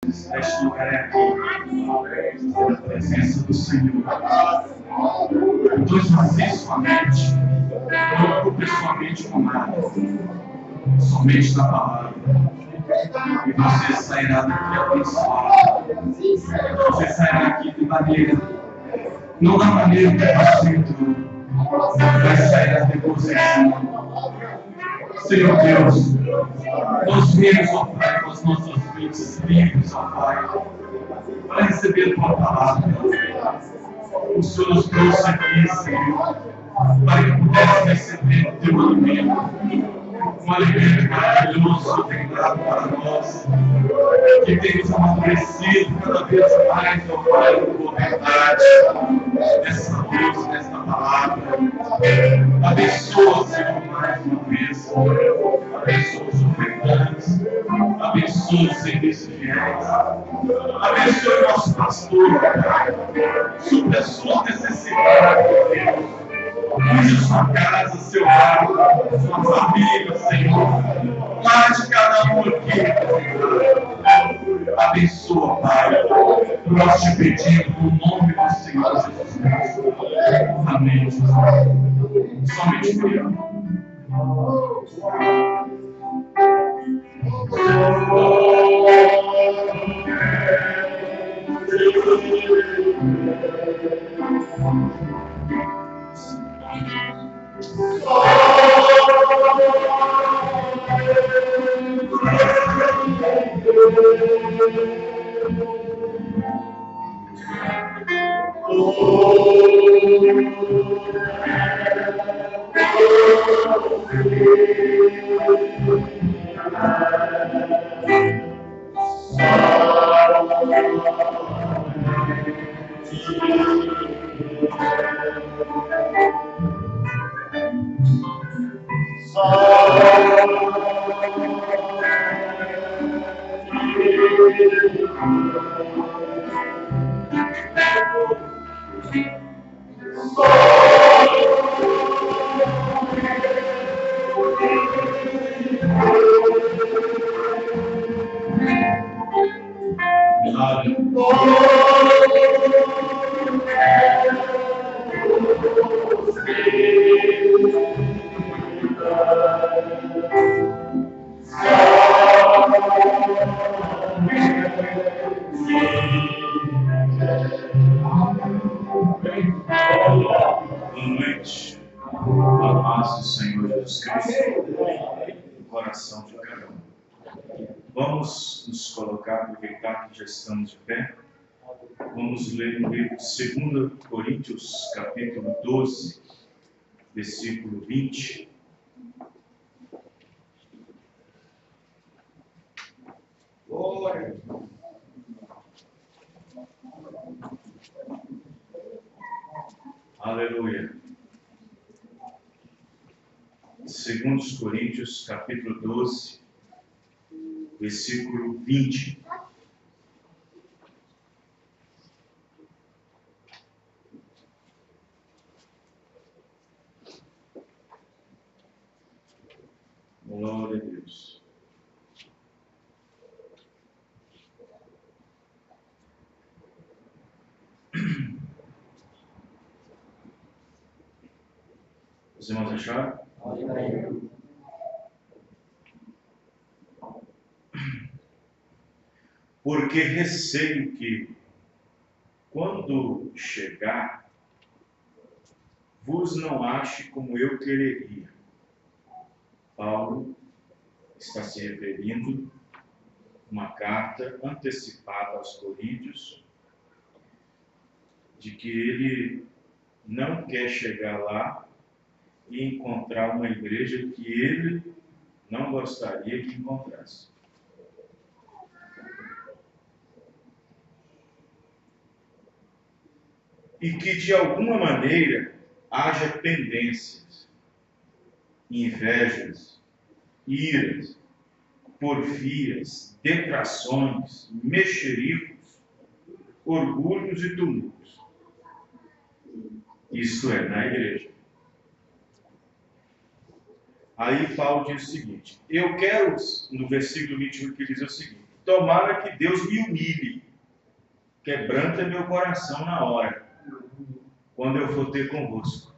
Este lugar é aqui, na presença do Senhor. Então esvazie sua mente, não ocupe sua mente com nada, somente na palavra. E você sairá daqui abençoado. Você sairá daqui de maneira, não da maneira que você entrou, mas sairá regozijando. Senhor Deus, nós viemos, ó Pai, com as nossas mentes livres, ó Pai, para receber a Tua palavra. O Senhor nos trouxe aqui, Senhor, para que pudesse receber o Teu alimento. Um alimento maravilhoso tem dado para nós, que temos amadurecido cada vez mais, ó Pai, com a verdade dessa luz, desta palavra. Abençoa, Senhor, mais uma vez. Abençoa os ofertantes. Abençoa os serviços fiéis. Abençoe o nosso pastor, Pai. Supre as suas necessidades, Deus. Use sua casa, seu lar, sua família, Senhor. Guarde cada um aqui, Senhor. Abençoa, Pai. Nós te pedimos no nome do Senhor Jesus Cristo. Amém. Somente Deus. Aproveitar que já estamos de pé, vamos ler no livro de 2 Coríntios, capítulo 12, versículo 20. Glória! Aleluia! 2 Coríntios, capítulo 12, versículo 20. Glória a Deus. Os irmãos acharam? Porque receio que, quando chegar, vos não ache como eu quereria. Paulo está se referindo a uma carta antecipada aos Coríntios, de que ele não quer chegar lá e encontrar uma igreja que ele não gostaria que encontrasse. E que de alguma maneira haja pendências, invejas, iras, porfias, detrações, mexericos, orgulhos e tumultos. Isto é, na igreja. Aí Paulo diz o seguinte, eu quero, no versículo 21, que diz o seguinte, tomara que Deus me humilhe, quebranta meu coração na hora, quando eu for ter convosco.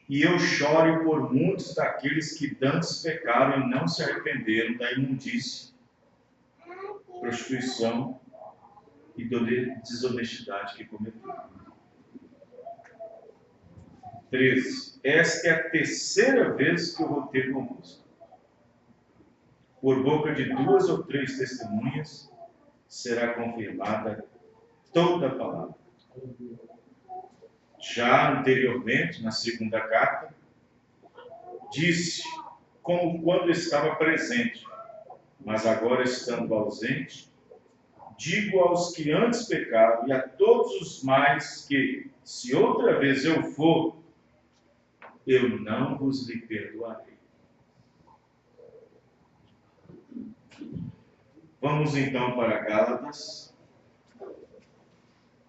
E eu chore por muitos daqueles que dantes pecaram e não se arrependeram da imundície, prostituição e desonestidade que cometeram. 13. Esta é a terceira vez que eu vou ter convosco. Por boca de 2 ou 3 testemunhas será confirmada toda a palavra. Já anteriormente, na segunda carta, disse como quando estava presente, mas agora estando ausente, digo aos que antes pecaram e a todos os mais que, se outra vez eu for, eu não vos lhe perdoarei. Vamos então para Gálatas,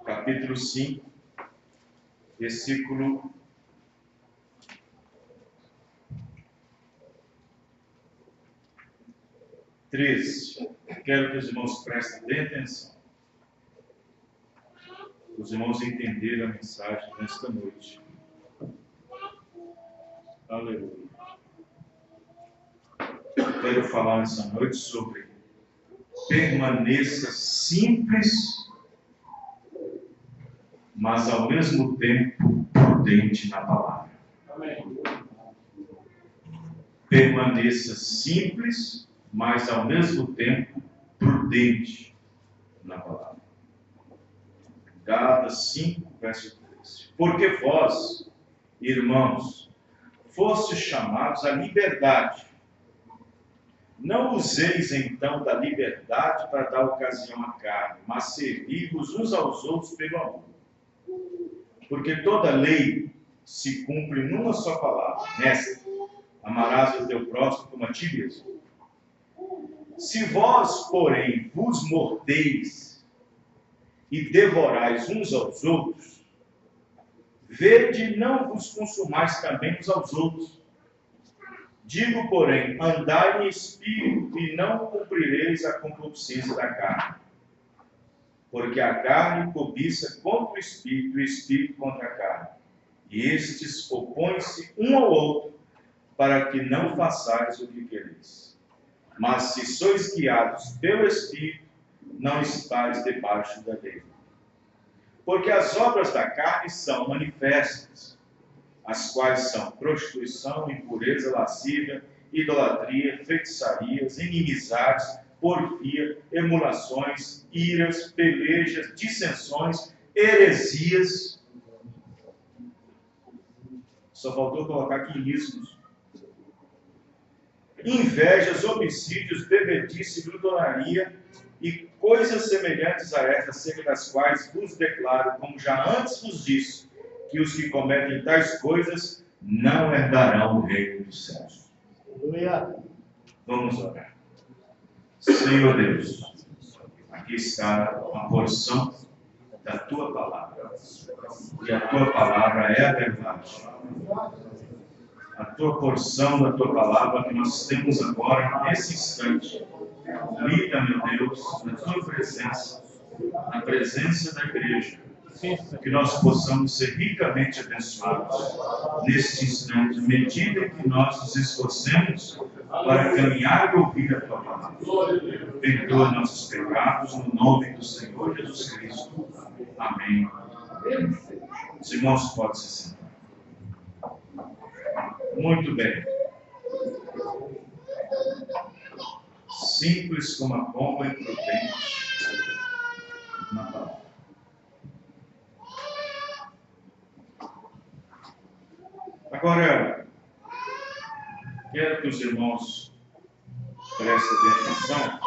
capítulo 5, versículo 13. Quero que os irmãos prestem bem atenção. Os irmãos entenderam a mensagem nesta noite. Aleluia. Quero falar nessa noite sobre permaneça simples, mas ao mesmo tempo prudente na palavra. Amém. Permaneça simples, mas ao mesmo tempo prudente na palavra. Gálatas 5, verso 13. Porque vós, irmãos, fostes chamados à liberdade. Não useis então da liberdade para dar ocasião à carne, mas servi-vos uns aos outros pelo amor. Porque toda lei se cumpre numa só palavra, nesta: amarás o teu próximo como a ti mesmo. Se vós, porém, vos mordeis e devorais uns aos outros, vede não vos consumais também uns aos outros. Digo, porém, andai em espírito e não cumprireis a concupiscência da carne. Porque a carne cobiça contra o espírito e o espírito contra a carne. E estes opõem-se um ao outro, para que não façais o que quereis. Mas se sois guiados pelo espírito, não estáis debaixo da lei. Porque as obras da carne são manifestas, as quais são prostituição, impureza, lascívia, idolatria, feitiçarias, inimizades, porfia, emulações, iras, pelejas, dissensões, heresias. Só faltou colocar aqui ismos. Invejas, homicídios, bebedice, glutonaria e coisas semelhantes a estas, acerca das quais vos declaro, como já antes vos disse, que os que cometem tais coisas não herdarão o reino dos céus. Aleluia. Vamos orar. Senhor Deus, aqui está uma porção da Tua palavra. E a Tua palavra é a verdade. A Tua porção da Tua palavra que nós temos agora, nesse instante, lida, meu Deus, na Tua presença, na presença da igreja, que nós possamos ser ricamente abençoados neste instante, à medida que nós nos esforcemos para caminhar e ouvir a Tua palavra. Perdoa nossos pecados, no nome do Senhor Jesus Cristo. Amém. Os irmãos podem se sentar. Muito bem. Simples como a pomba e prudente na palavra. Agora, quero que os irmãos prestem atenção.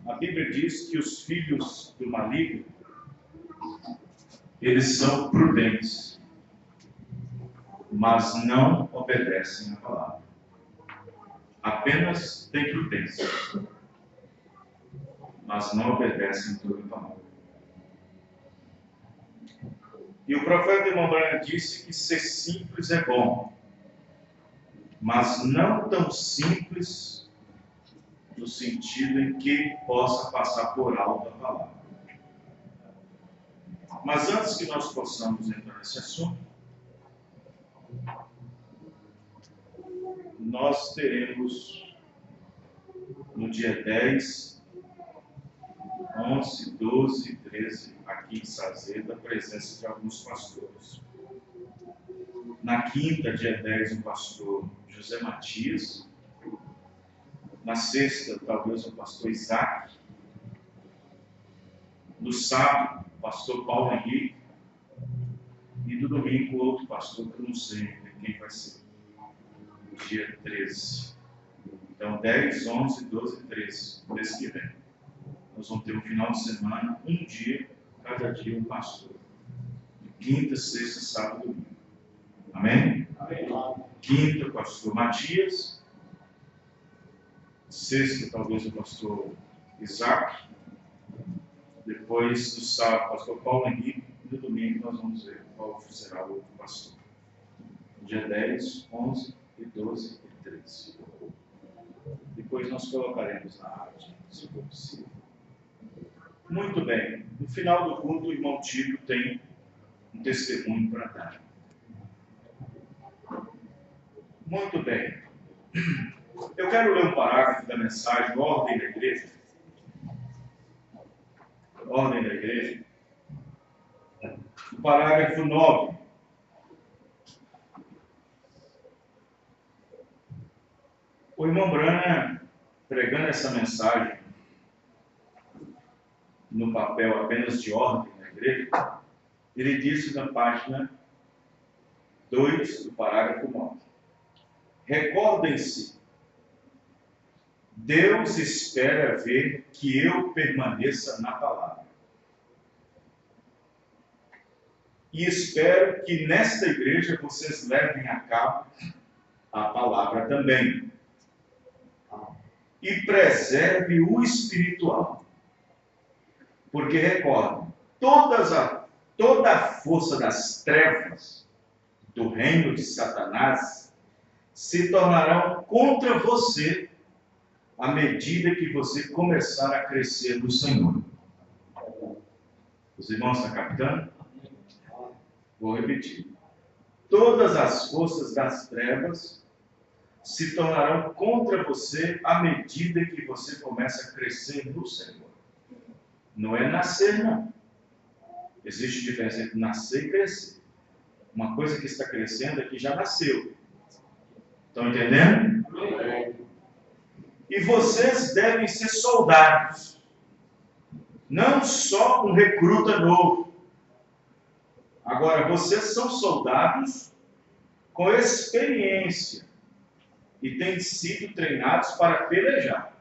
A Bíblia diz que os filhos do maligno, eles são prudentes, mas não obedecem à palavra. Apenas têm prudência, mas não obedecem toda a palavra. E o profeta irmão Branham disse que ser simples é bom, mas não tão simples no sentido em que possa passar por alto a palavra. Mas antes que nós possamos entrar nesse assunto, nós teremos no dia 10, 11, 12 e 13, aqui em Sazeda, a presença de alguns pastores. Na quinta, dia 10, o pastor José Matias. Na sexta, talvez o pastor Isaac. No sábado, o pastor Paulo Henrique. E no domingo, outro pastor que eu não sei quem vai ser. Dia 13. Então, 10, 11, 12 e 13, mês que vem. Nós vamos ter um final de semana, um dia, cada dia um pastor. Quinta, sexta, sábado e domingo. Amém? Amém. Quinta, o pastor Matias. Sexta, talvez o pastor Isaac. Depois do sábado, o pastor Paulo Henrique. E no domingo nós vamos ver qual será o outro pastor. Dia 10, 11 e 12 e 13. Depois nós colocaremos na arte, se for possível. Muito bem. No final do culto, o irmão Tito tem um testemunho para dar. Muito bem. Eu quero ler um parágrafo da mensagem Ordem da Igreja. Ordem da Igreja. O parágrafo 9. O irmão Branham, pregando essa mensagem no papel apenas de ordem na igreja, ele disse na página 2 do parágrafo 9. Recordem-se, Deus espera ver que eu permaneça na palavra. E espero que nesta igreja vocês levem a cabo a palavra também. E preserve o espiritual. Porque recordem, toda a força das trevas do reino de Satanás se tornarão contra você à medida que você começar a crescer no Senhor. Os irmãos estão captando? Vou repetir. Todas as forças das trevas se tornarão contra você à medida que você começa a crescer no Senhor. Não é nascer, não. Existe diferença entre nascer e crescer. Uma coisa que está crescendo é que já nasceu. Estão entendendo? E vocês devem ser soldados. Não só um recruta novo. Agora, vocês são soldados com experiência e têm sido treinados para pelejar.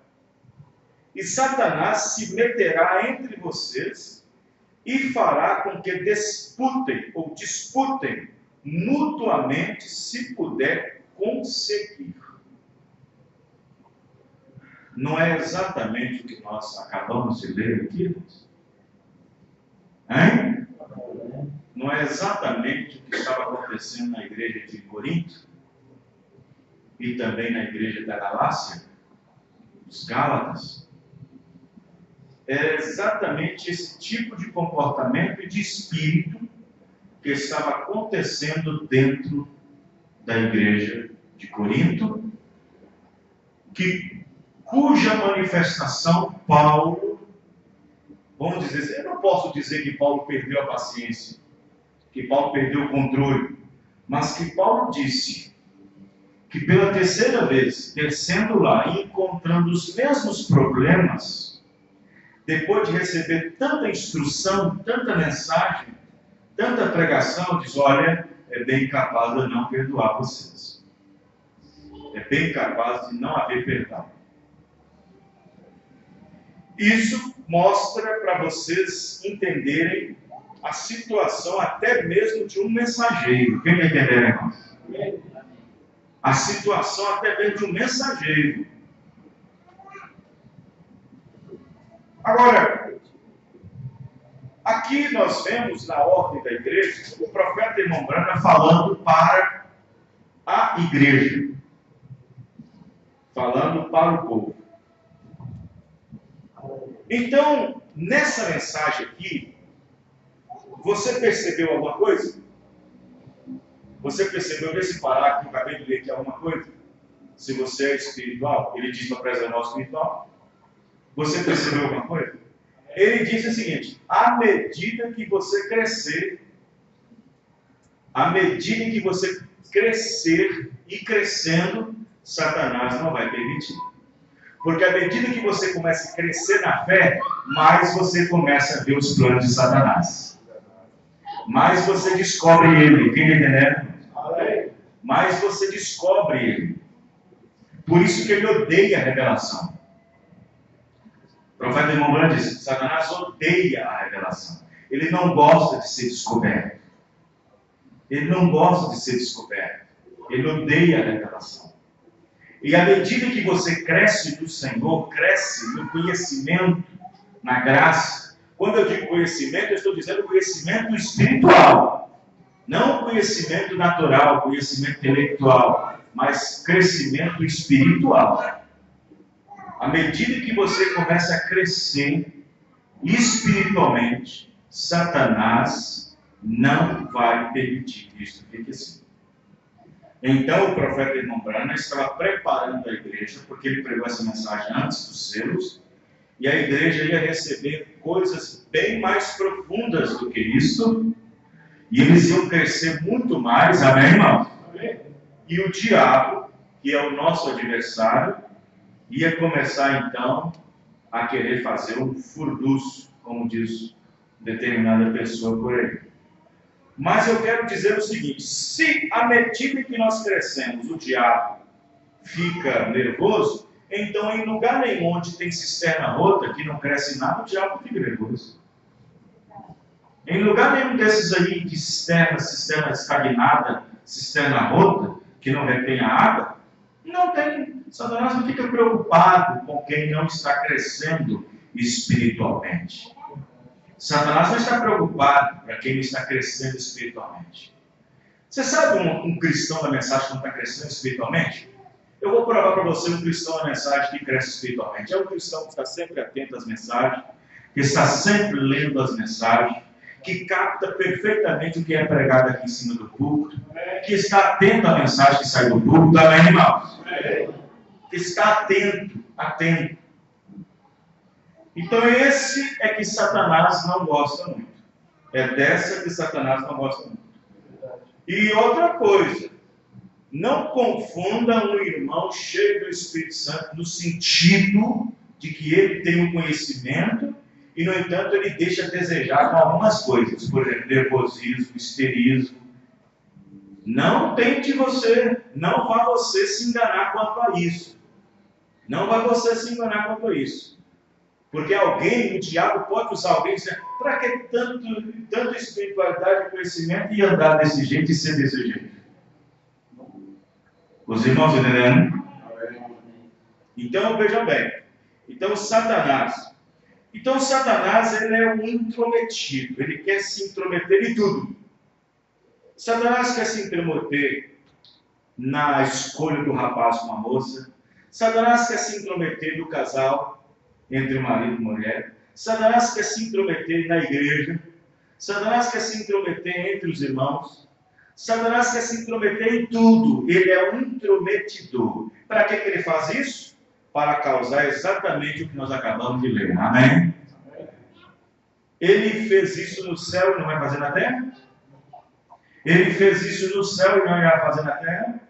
E Satanás se meterá entre vocês e fará com que disputem mutuamente, se puder conseguir. Não é exatamente o que nós acabamos de ler aqui? Hein? Não é exatamente o que estava acontecendo na igreja de Corinto? E também na igreja da Galácia? Os Gálatas? É exatamente esse tipo de comportamento e de espírito que estava acontecendo dentro da igreja de Corinto, cuja manifestação Paulo, vamos dizer assim, eu não posso dizer que Paulo perdeu a paciência, que Paulo perdeu o controle, mas que Paulo disse que pela terceira vez, descendo lá e encontrando os mesmos problemas, depois de receber tanta instrução, tanta mensagem, tanta pregação, diz, olha, é bem capaz de eu não perdoar vocês. É bem capaz de não haver perdão. Isso mostra para vocês entenderem a situação até mesmo de um mensageiro. Quem está entendendo, irmãos? A situação até mesmo de um mensageiro. Agora, aqui nós vemos na ordem da igreja o profeta irmão Branham falando para a igreja. falando para o povo. Então, nessa mensagem aqui, você percebeu alguma coisa? Você percebeu nesse parágrafo que eu acabei de ler aqui alguma coisa? Se você é espiritual, ele diz para preservar o espiritual. Você percebeu alguma coisa? Ele diz o seguinte: à medida que você crescer, à medida que você crescer e crescendo, Satanás não vai permitir. Porque à medida que você começa a crescer na fé, mais você começa a ver os planos de Satanás. Mais você descobre ele. Quem está entendendo? Mais você descobre ele. Por isso que ele odeia a revelação. O profeta irmão Branham diz: Satanás odeia a revelação. Ele não gosta de ser descoberto. Ele não gosta de ser descoberto. Ele odeia a revelação. E à medida que você cresce do Senhor, cresce no conhecimento, na graça. Quando eu digo conhecimento, eu estou dizendo conhecimento espiritual. Não conhecimento natural, conhecimento intelectual, mas crescimento espiritual. À medida que você começa a crescer espiritualmente, Satanás não vai permitir que isso fique assim. Então o profeta irmão Branham estava preparando a igreja, porque ele pregou essa mensagem antes dos selos, e a igreja ia receber coisas bem mais profundas do que isso, e eles iam crescer muito mais, amém, irmão? E o diabo, que é o nosso adversário, ia começar então a querer fazer um furdunço, como diz determinada pessoa por aí. Mas eu quero dizer o seguinte: se à medida que nós crescemos o diabo fica nervoso, então em lugar nenhum onde tem cisterna rota, que não cresce nada, o diabo fica nervoso. Em lugar nenhum desses aí de cisterna estagnada, cisterna rota, que não retém a água, não tem. Satanás não fica preocupado com quem não está crescendo espiritualmente. Satanás não está preocupado para quem não está crescendo espiritualmente. Você sabe um cristão da mensagem que não está crescendo espiritualmente? Eu vou provar para você um cristão da mensagem que cresce espiritualmente. É um cristão que está sempre atento às mensagens, que está sempre lendo as mensagens, que capta perfeitamente o que é pregado aqui em cima do púlpito, que está atento à mensagem que sai do púlpito, amém, irmãos? Que está atento. Então esse é que Satanás não gosta muito. É dessa que Satanás não gosta muito. E outra coisa, não confunda um irmão cheio do Espírito Santo no sentido de que ele tem um conhecimento e, no entanto, ele deixa a desejar com algumas coisas. Por exemplo, nervosismo, histerismo. Não vá você se enganar quanto a isso. Não vá você se enganar quanto a isso. Porque o diabo pode usar alguém e dizer: para que tanto espiritualidade e conhecimento e andar desse jeito e ser desse jeito? Os irmãos entendendo? Então, vejam bem. Então, Satanás, ele é um intrometido. Ele quer se intrometer em tudo. Satanás quer se intrometer na escolha do rapaz com a moça. Satanás quer se intrometer no casal, entre marido e mulher. Satanás quer se intrometer na igreja. Satanás quer se intrometer entre os irmãos. Satanás quer se intrometer em tudo. Ele é um intrometidor. Para que ele faz isso? Para causar exatamente o que nós acabamos de ler. Amém? Ele fez isso no céu e não vai fazer na terra? Ele fez isso no céu e não irá fazer na terra?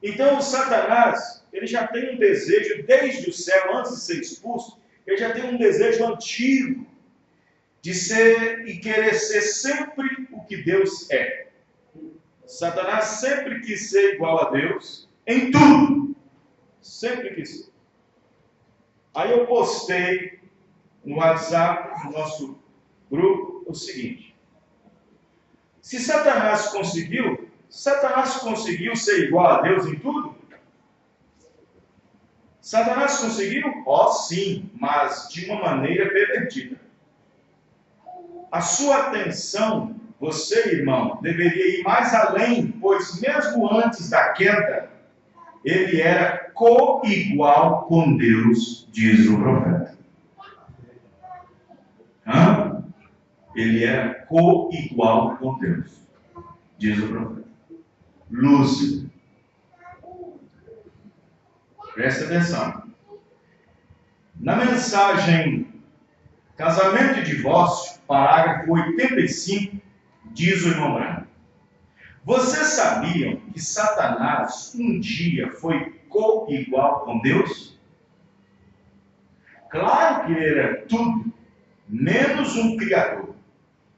Então o Satanás, ele já tem um desejo desde o céu, antes de ser expulso, ele já tem um desejo antigo de ser e querer ser sempre o que Deus é. Satanás sempre quis ser igual a Deus em tudo. Sempre quis ser. Aí eu postei no WhatsApp, no nosso grupo, o seguinte: se Satanás conseguiu ser igual a Deus em tudo? Satanás conseguiu? Sim, mas de uma maneira pervertida. A sua atenção, você, irmão, deveria ir mais além, pois mesmo antes da queda, ele era co-igual com Deus, diz o profeta. Ele era co-igual com Deus, diz o profeta. Lúcifer. Presta atenção. Na mensagem Casamento e Divórcio, parágrafo 85, diz o irmão Branco: vocês sabiam que Satanás um dia foi co-igual com Deus? Claro que ele era tudo, menos um criador.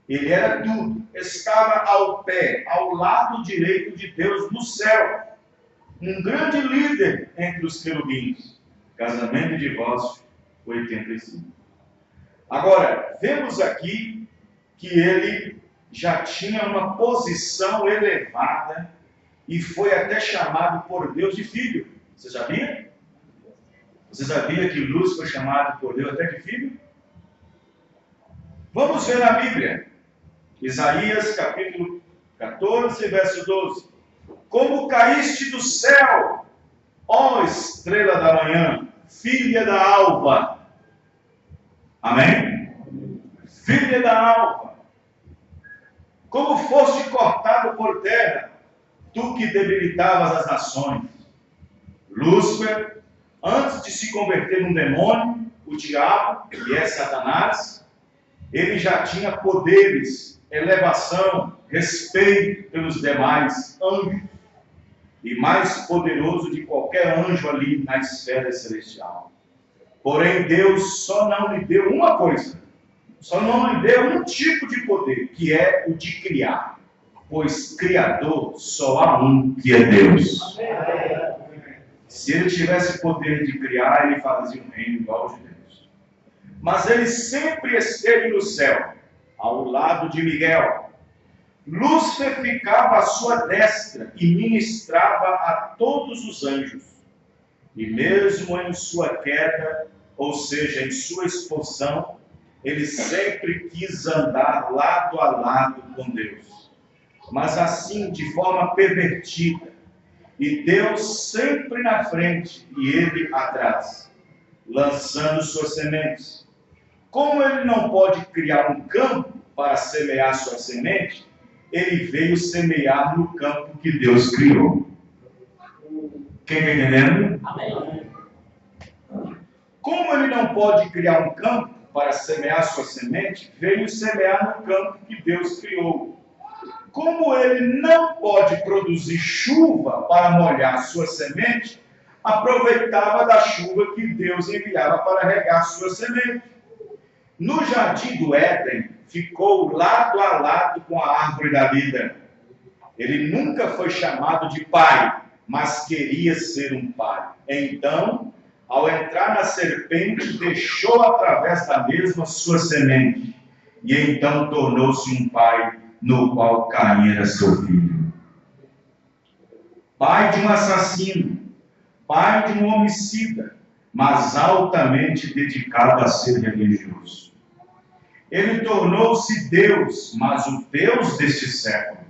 Ele era tudo, estava ao pé, ao lado direito de Deus no céu. Um grande líder entre os querubins. Casamento e Divórcio, 85. Agora, vemos aqui que ele já tinha uma posição elevada e foi até chamado por Deus de filho. Você sabia? Você sabia que Lúcifer foi chamado por Deus até de filho? Vamos ver na Bíblia. Isaías capítulo 14, verso 12. Como caíste do céu, ó estrela da manhã, filha da alva. Amém? Filha da alva. Como foste cortado por terra, tu que debilitavas as nações. Lúcifer, antes de se converter num demônio, o diabo, que é Satanás, ele já tinha poderes, elevação, respeito pelos demais anjos, e mais poderoso de qualquer anjo ali na esfera celestial. Porém, Deus só não lhe deu uma coisa, só não lhe deu um tipo de poder, que é o de criar. Pois Criador só há um, que é Deus. Se ele tivesse poder de criar, ele fazia um reino igual ao de Deus. Mas ele sempre esteve no céu, ao lado de Miguel. Lúcifer ficava à sua destra e ministrava a todos os anjos. E mesmo em sua queda, ou seja, em sua expulsão, ele sempre quis andar lado a lado com Deus. Mas assim, de forma pervertida. E Deus sempre na frente e ele atrás, lançando suas sementes. Como ele não pode criar um campo para semear sua semente, ele veio semear no campo que Deus criou. Quem está entendendo? Amém. Como ele não pode criar um campo para semear sua semente, veio semear no campo que Deus criou. Como ele não pode produzir chuva para molhar sua semente, aproveitava da chuva que Deus enviava para regar sua semente. No jardim do Éden, ficou lado a lado com a árvore da vida. Ele nunca foi chamado de pai, mas queria ser um pai. Então, ao entrar na serpente, deixou através da mesma sua semente. E então tornou-se um pai, no qual Caim era seu filho. Pai de um assassino, pai de um homicida, mas altamente dedicado a ser religioso. Ele tornou-se Deus, mas o Deus deste século.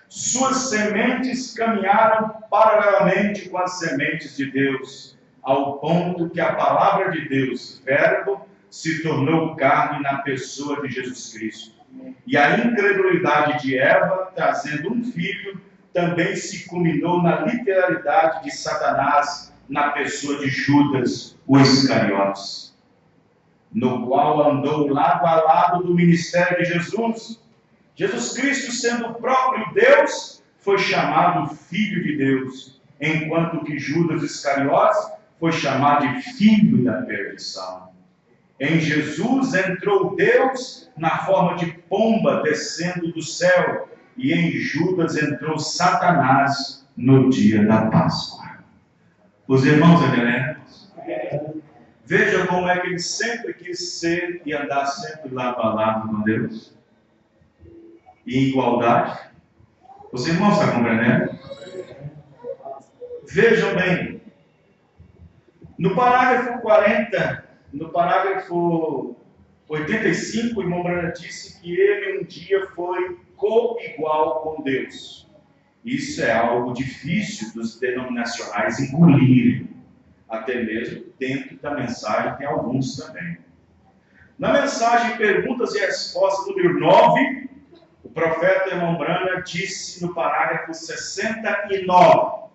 Suas sementes caminharam paralelamente com as sementes de Deus, ao ponto que a palavra de Deus, Verbo, se tornou carne na pessoa de Jesus Cristo. E a incredulidade de Eva, trazendo um filho, também se culminou na literalidade de Satanás, na pessoa de Judas, o Iscariotes, no qual andou lado a lado do ministério de Jesus. Jesus Cristo, sendo o próprio Deus, foi chamado Filho de Deus, enquanto que Judas Iscariotes foi chamado de Filho da Perdição. Em Jesus entrou Deus na forma de pomba descendo do céu, e em Judas entrou Satanás no dia da Páscoa. Os irmãos entendem? Veja como é que ele sempre quis ser e andar sempre lado a lado com Deus. Em igualdade. Os irmãos estão compreendendo? Vejam bem. No parágrafo 40, no parágrafo 85, o irmão Branham disse que ele um dia foi co-igual com Deus. Isso é algo difícil dos denominacionais engolirem, até mesmo dentro da mensagem tem alguns também. Na mensagem Perguntas e Respostas, número 9, o profeta Herman Brana disse no parágrafo 69,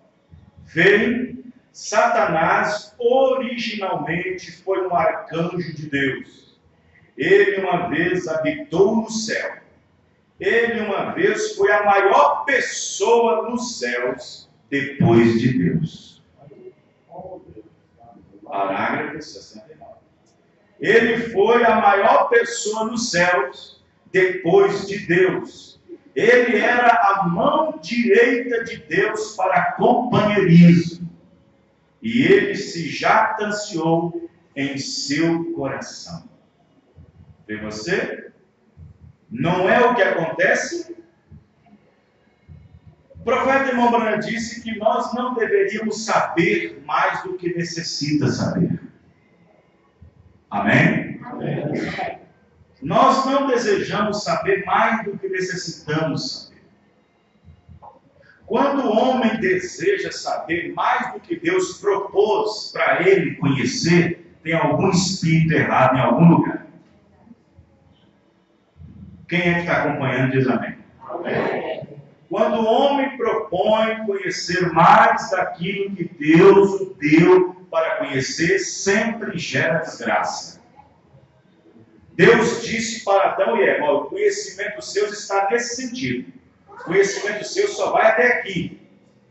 veem, Satanás originalmente foi um arcanjo de Deus. Ele uma vez habitou no céu. Ele uma vez foi a maior pessoa nos céus depois de Deus. Parágrafo 69. Ele foi a maior pessoa nos céus depois de Deus. Ele era a mão direita de Deus para companheirismo. E ele se jactanciou em seu coração. Vê você? Não é o que acontece? O profeta Herman Brana disse que nós não deveríamos saber mais do que necessita saber. Amém? Amém. Nós não desejamos saber mais do que necessitamos saber. Quando o homem deseja saber mais do que Deus propôs para ele conhecer, tem algum espírito errado em algum lugar. Quem é que está acompanhando diz amém. Amém. Quando o homem propõe conhecer mais daquilo que Deus o deu para conhecer, sempre gera desgraça. Deus disse para Adão e Eva, o conhecimento seu está nesse sentido. O conhecimento seu só vai até aqui.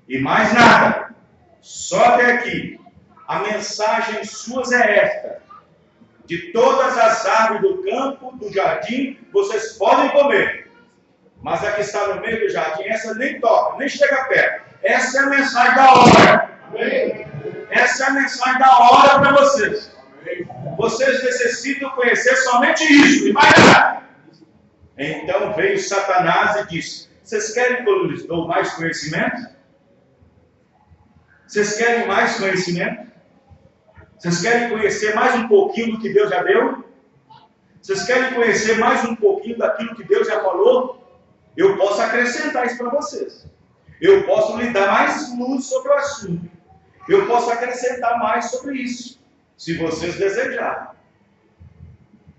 E mais nada. Só até aqui. A mensagem sua é esta. De todas as árvores do campo, do jardim, vocês podem comer. Mas a que está no meio do jardim, essa nem toca, nem chega perto. Essa é a mensagem da hora. Amém. Essa é a mensagem da hora para vocês. Amém. Vocês necessitam conhecer somente isso e mais nada. Então veio Satanás e disse, vocês querem que eu lhes dou mais conhecimento? Vocês querem mais conhecimento? Vocês querem conhecer mais um pouquinho do que Deus já deu? Vocês querem conhecer mais um pouquinho daquilo que Deus já falou? Eu posso acrescentar isso para vocês. Eu posso lhe dar mais luz sobre o assunto. Eu posso acrescentar mais sobre isso, se vocês desejarem.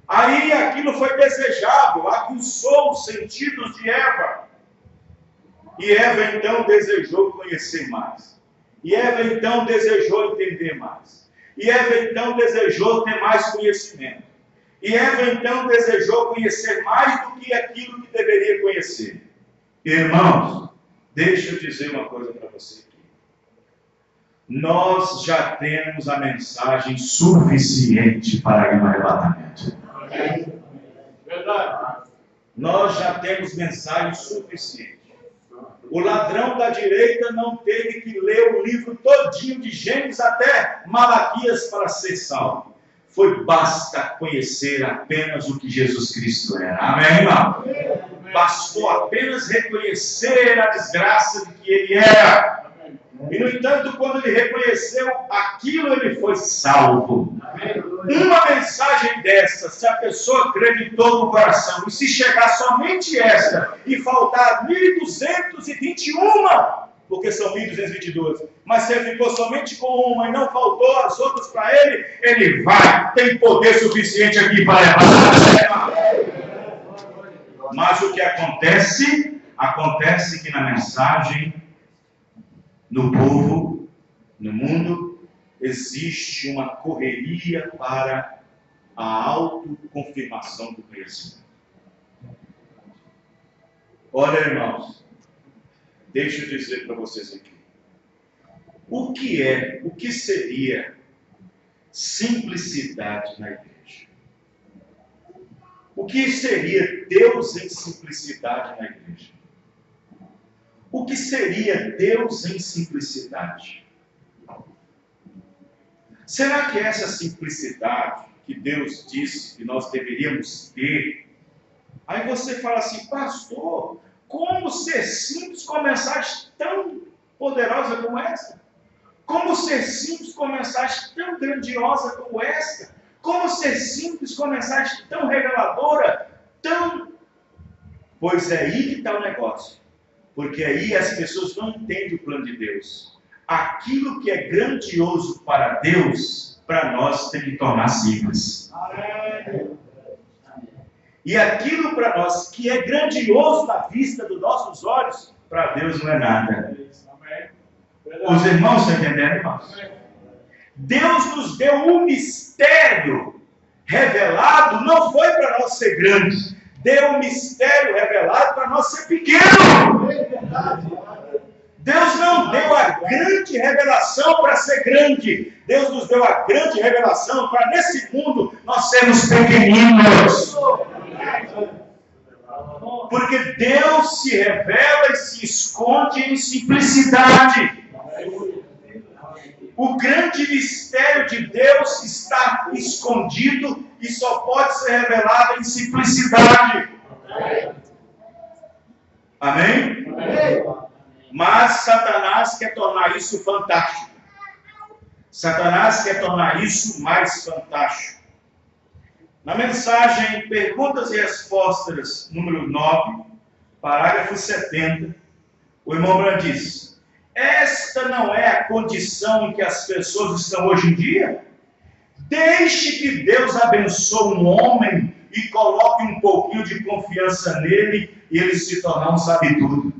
Aí aquilo foi desejado, aguçou os sentidos de Eva. E Eva então desejou conhecer mais. E Eva então desejou entender mais. E Eva então desejou ter mais conhecimento. E Eva então desejou conhecer mais do que aquilo que deveria conhecer. Irmãos, deixa eu dizer uma coisa para você aqui. Nós já temos a mensagem suficiente para ir no arrebatamento. Verdade. Nós já temos mensagem suficiente. O ladrão da direita não teve que ler o livro todinho de Gênesis até Malaquias para ser salvo. Basta conhecer apenas o que Jesus Cristo era. Amém, irmão? Bastou apenas reconhecer a desgraça de que ele era. E, no entanto, quando ele reconheceu aquilo, ele foi salvo. Uma mensagem dessa, se a pessoa acreditou no coração, e se chegar somente esta, e faltar 1.221, porque são 1.222, mas se ele ficou somente com uma e não faltou as outras para ele, ele vai, tem poder suficiente aqui para levar. Mas o que acontece? Acontece que na mensagem, no povo, no mundo, existe uma correria para a autoconfirmação do conhecimento. Olha, irmãos, deixa eu dizer para vocês aqui. O que seria simplicidade na igreja? O que seria Deus em simplicidade na igreja? O que seria Deus em simplicidade? Será que essa simplicidade que Deus disse que nós deveríamos ter? Aí você fala assim, pastor, como ser simples com uma mensagem tão poderosa como essa? Como ser simples com uma mensagem tão grandiosa como essa? Como ser simples com uma mensagem tão reveladora, tão... Pois é aí que está o negócio. Porque aí as pessoas não entendem o plano de Deus. Aquilo que é grandioso para Deus, para nós tem que tornar simples. E aquilo para nós que é grandioso na vista dos nossos olhos, para Deus não é nada. Os irmãos estão entendendo, irmãos? Deus nos deu um mistério revelado, não foi para nós ser grande, deu um mistério revelado para nós ser pequeno. Deus não deu a grande revelação para ser grande. Deus nos deu a grande revelação para nesse mundo nós sermos pequeninos. Porque Deus se revela e se esconde em simplicidade. O grande mistério de Deus está escondido e só pode ser revelado em simplicidade. Amém? Mas Satanás quer tornar isso fantástico. Satanás quer tornar isso mais fantástico. Na mensagem Perguntas e Respostas, número 9, parágrafo 70, o irmão Brandt diz: esta não é a condição em que as pessoas estão hoje em dia? Deixe que Deus abençoe um homem e coloque um pouquinho de confiança nele e ele se tornar um sabe-tudo.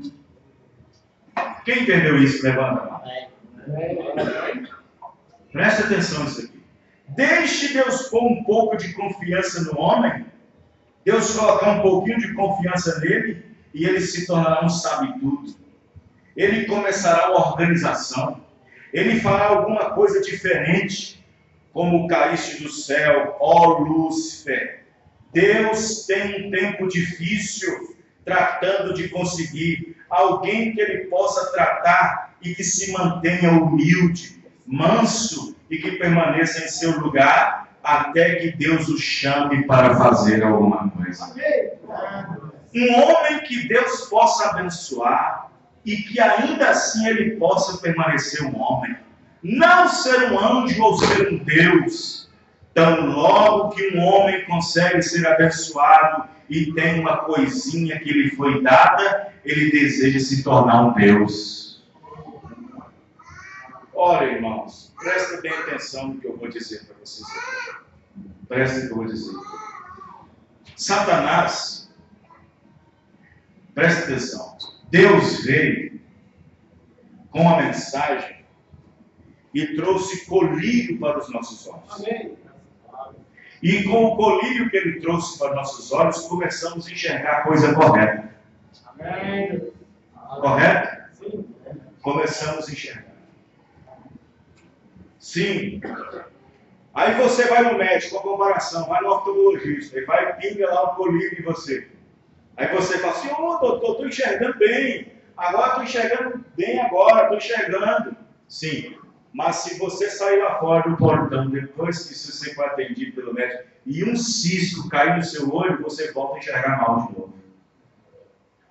Quem entendeu isso? Levanta a mão. Preste atenção nisso aqui. Deixe Deus pôr um pouco de confiança no homem, Deus colocar um pouquinho de confiança nele e ele se tornará um sabe-tudo. Ele começará uma organização, ele fará alguma coisa diferente, como caíste do céu, ó Lúcifer. Deus tem um tempo difícil tratando de conseguir alguém que ele possa tratar e que se mantenha humilde, manso e que permaneça em seu lugar até que Deus o chame para fazer alguma coisa. Um homem que Deus possa abençoar e que ainda assim ele possa permanecer um homem, não ser um anjo ou ser um Deus. Tão logo que um homem consegue ser abençoado e tem uma coisinha que lhe foi dada, ele deseja se tornar um Deus. Ora, irmãos, prestem bem atenção no que eu vou dizer para vocês aqui. Prestem no que eu vou dizer. Satanás, presta atenção, Deus veio com a mensagem e trouxe colírio para os nossos olhos. Amém. E com o colírio que ele trouxe para os nossos olhos, começamos a enxergar a coisa correta. Amém. Correto? Sim. Começamos a enxergar. Sim. Aí você vai no médico, com a comparação, vai no oftalmologista, e vai pinga lá o colírio em você. Aí você fala assim, doutor, estou enxergando bem. Agora estou enxergando bem agora, estou enxergando. Sim. Mas se você sair lá fora do portão, depois que você foi atendido pelo médico, e um cisco cair no seu olho, você volta a enxergar mal de novo.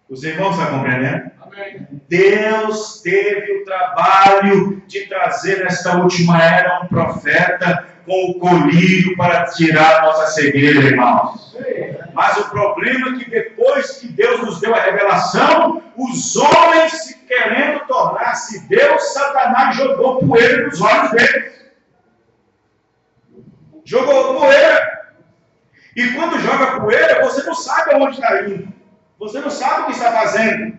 Os irmãos estão compreendendo? Amém. Deus teve o trabalho de trazer nesta última era um profeta com o colírio para tirar a nossa cegueira, irmãos. Mas o problema é que depois que Deus nos deu a revelação, os homens querendo tornar-se Deus, Satanás jogou poeira nos olhos deles. Jogou poeira. E quando joga poeira, você não sabe aonde está indo. Você não sabe o que está fazendo.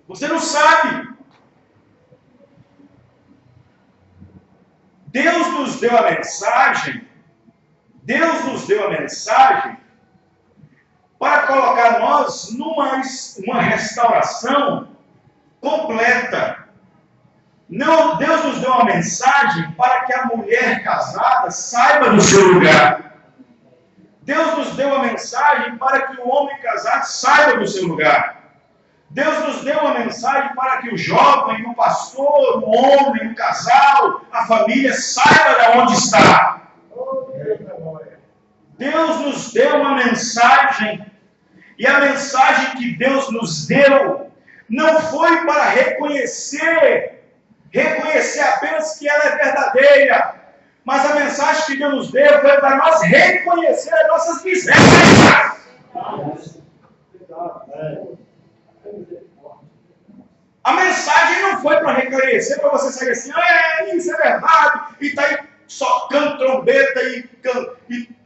Você não sabe. Deus nos deu a mensagem. Deus nos deu a mensagem para colocar nós numa restauração completa. Não, Deus nos deu uma mensagem para que a mulher casada saiba do seu lugar. Deus nos deu uma mensagem para que o homem casado saiba do seu lugar. Deus nos deu uma mensagem para que o jovem, o pastor, o homem, o casal, a família saiba de onde está. Deus nos deu uma mensagem, e a mensagem que Deus nos deu não foi para reconhecer apenas que ela é verdadeira, mas a mensagem que Deus nos deu foi para nós reconhecer as nossas misérias. A mensagem não foi para reconhecer, para você sair assim, isso é verdade, e está aí socando trombeta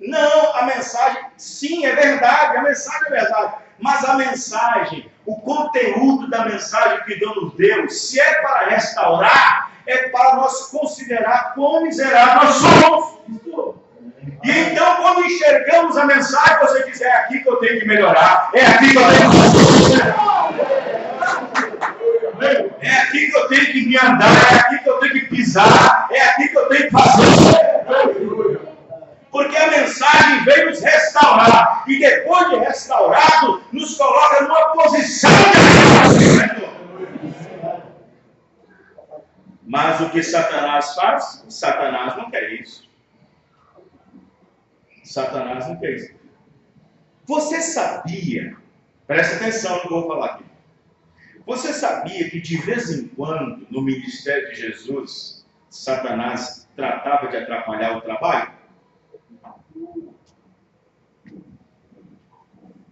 Não, a mensagem, sim, é verdade, a mensagem é verdade. Mas a mensagem, o conteúdo da mensagem que Deus nos deu, se é para restaurar, é para nós considerar quão miserável nós somos. E então, quando enxergamos a mensagem, você diz, é aqui que eu tenho que melhorar, é aqui que eu tenho que... É aqui que eu tenho que me andar, é aqui que eu tenho que pisar, é aqui que eu tenho que fazer. Porque a mensagem veio nos restaurar, e depois de restaurado, nos coloca numa posição de... Mas o que Satanás faz? Satanás não quer isso. Satanás não quer isso. Você sabia, presta atenção no que eu vou falar aqui. Você sabia que de vez em quando, no ministério de Jesus, Satanás tratava de atrapalhar o trabalho?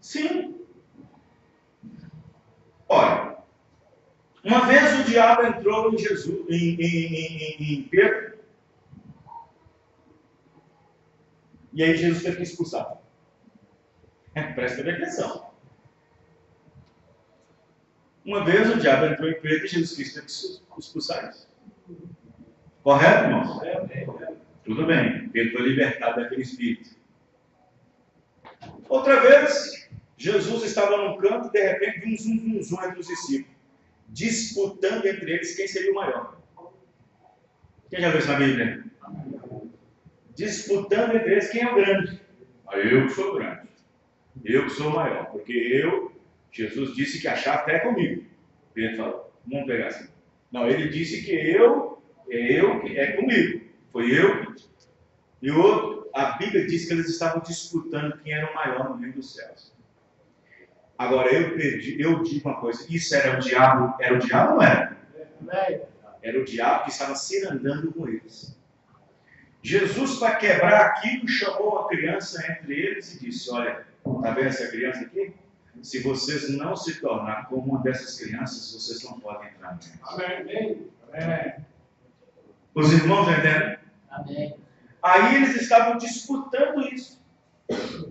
Sim. Olha, uma vez o diabo entrou em Jesus, em Pedro, e aí Jesus teve que expulsar. Presta atenção. Uma vez o diabo entrou em Pedro e Jesus Cristo teve que expulsar isso. Correto, irmãos? Tudo bem. Pedro foi libertado daquele espírito. Outra vez, Jesus estava num canto e de repente viu um zum entre os discípulos, disputando entre eles quem seria o maior. Quem já viu isso na Bíblia? Disputando entre eles quem é o grande. Eu que sou grande. Eu que sou o maior. Porque Jesus disse que a chave é comigo. Pedro falou, vamos pegar assim. Não, ele disse que é comigo. Foi eu. E o outro, a Bíblia diz que eles estavam disputando quem era o maior no reino dos céus. Agora eu digo uma coisa, isso era o diabo ou não era? Era o diabo que estava cirandando com eles. Jesus, para quebrar aquilo, chamou a criança entre eles e disse, olha, está vendo essa criança aqui? Se vocês não se tornar como uma dessas crianças, vocês não podem entrar no reino. Amém. Os irmãos entendem? Amém. Aí eles estavam disputando isso.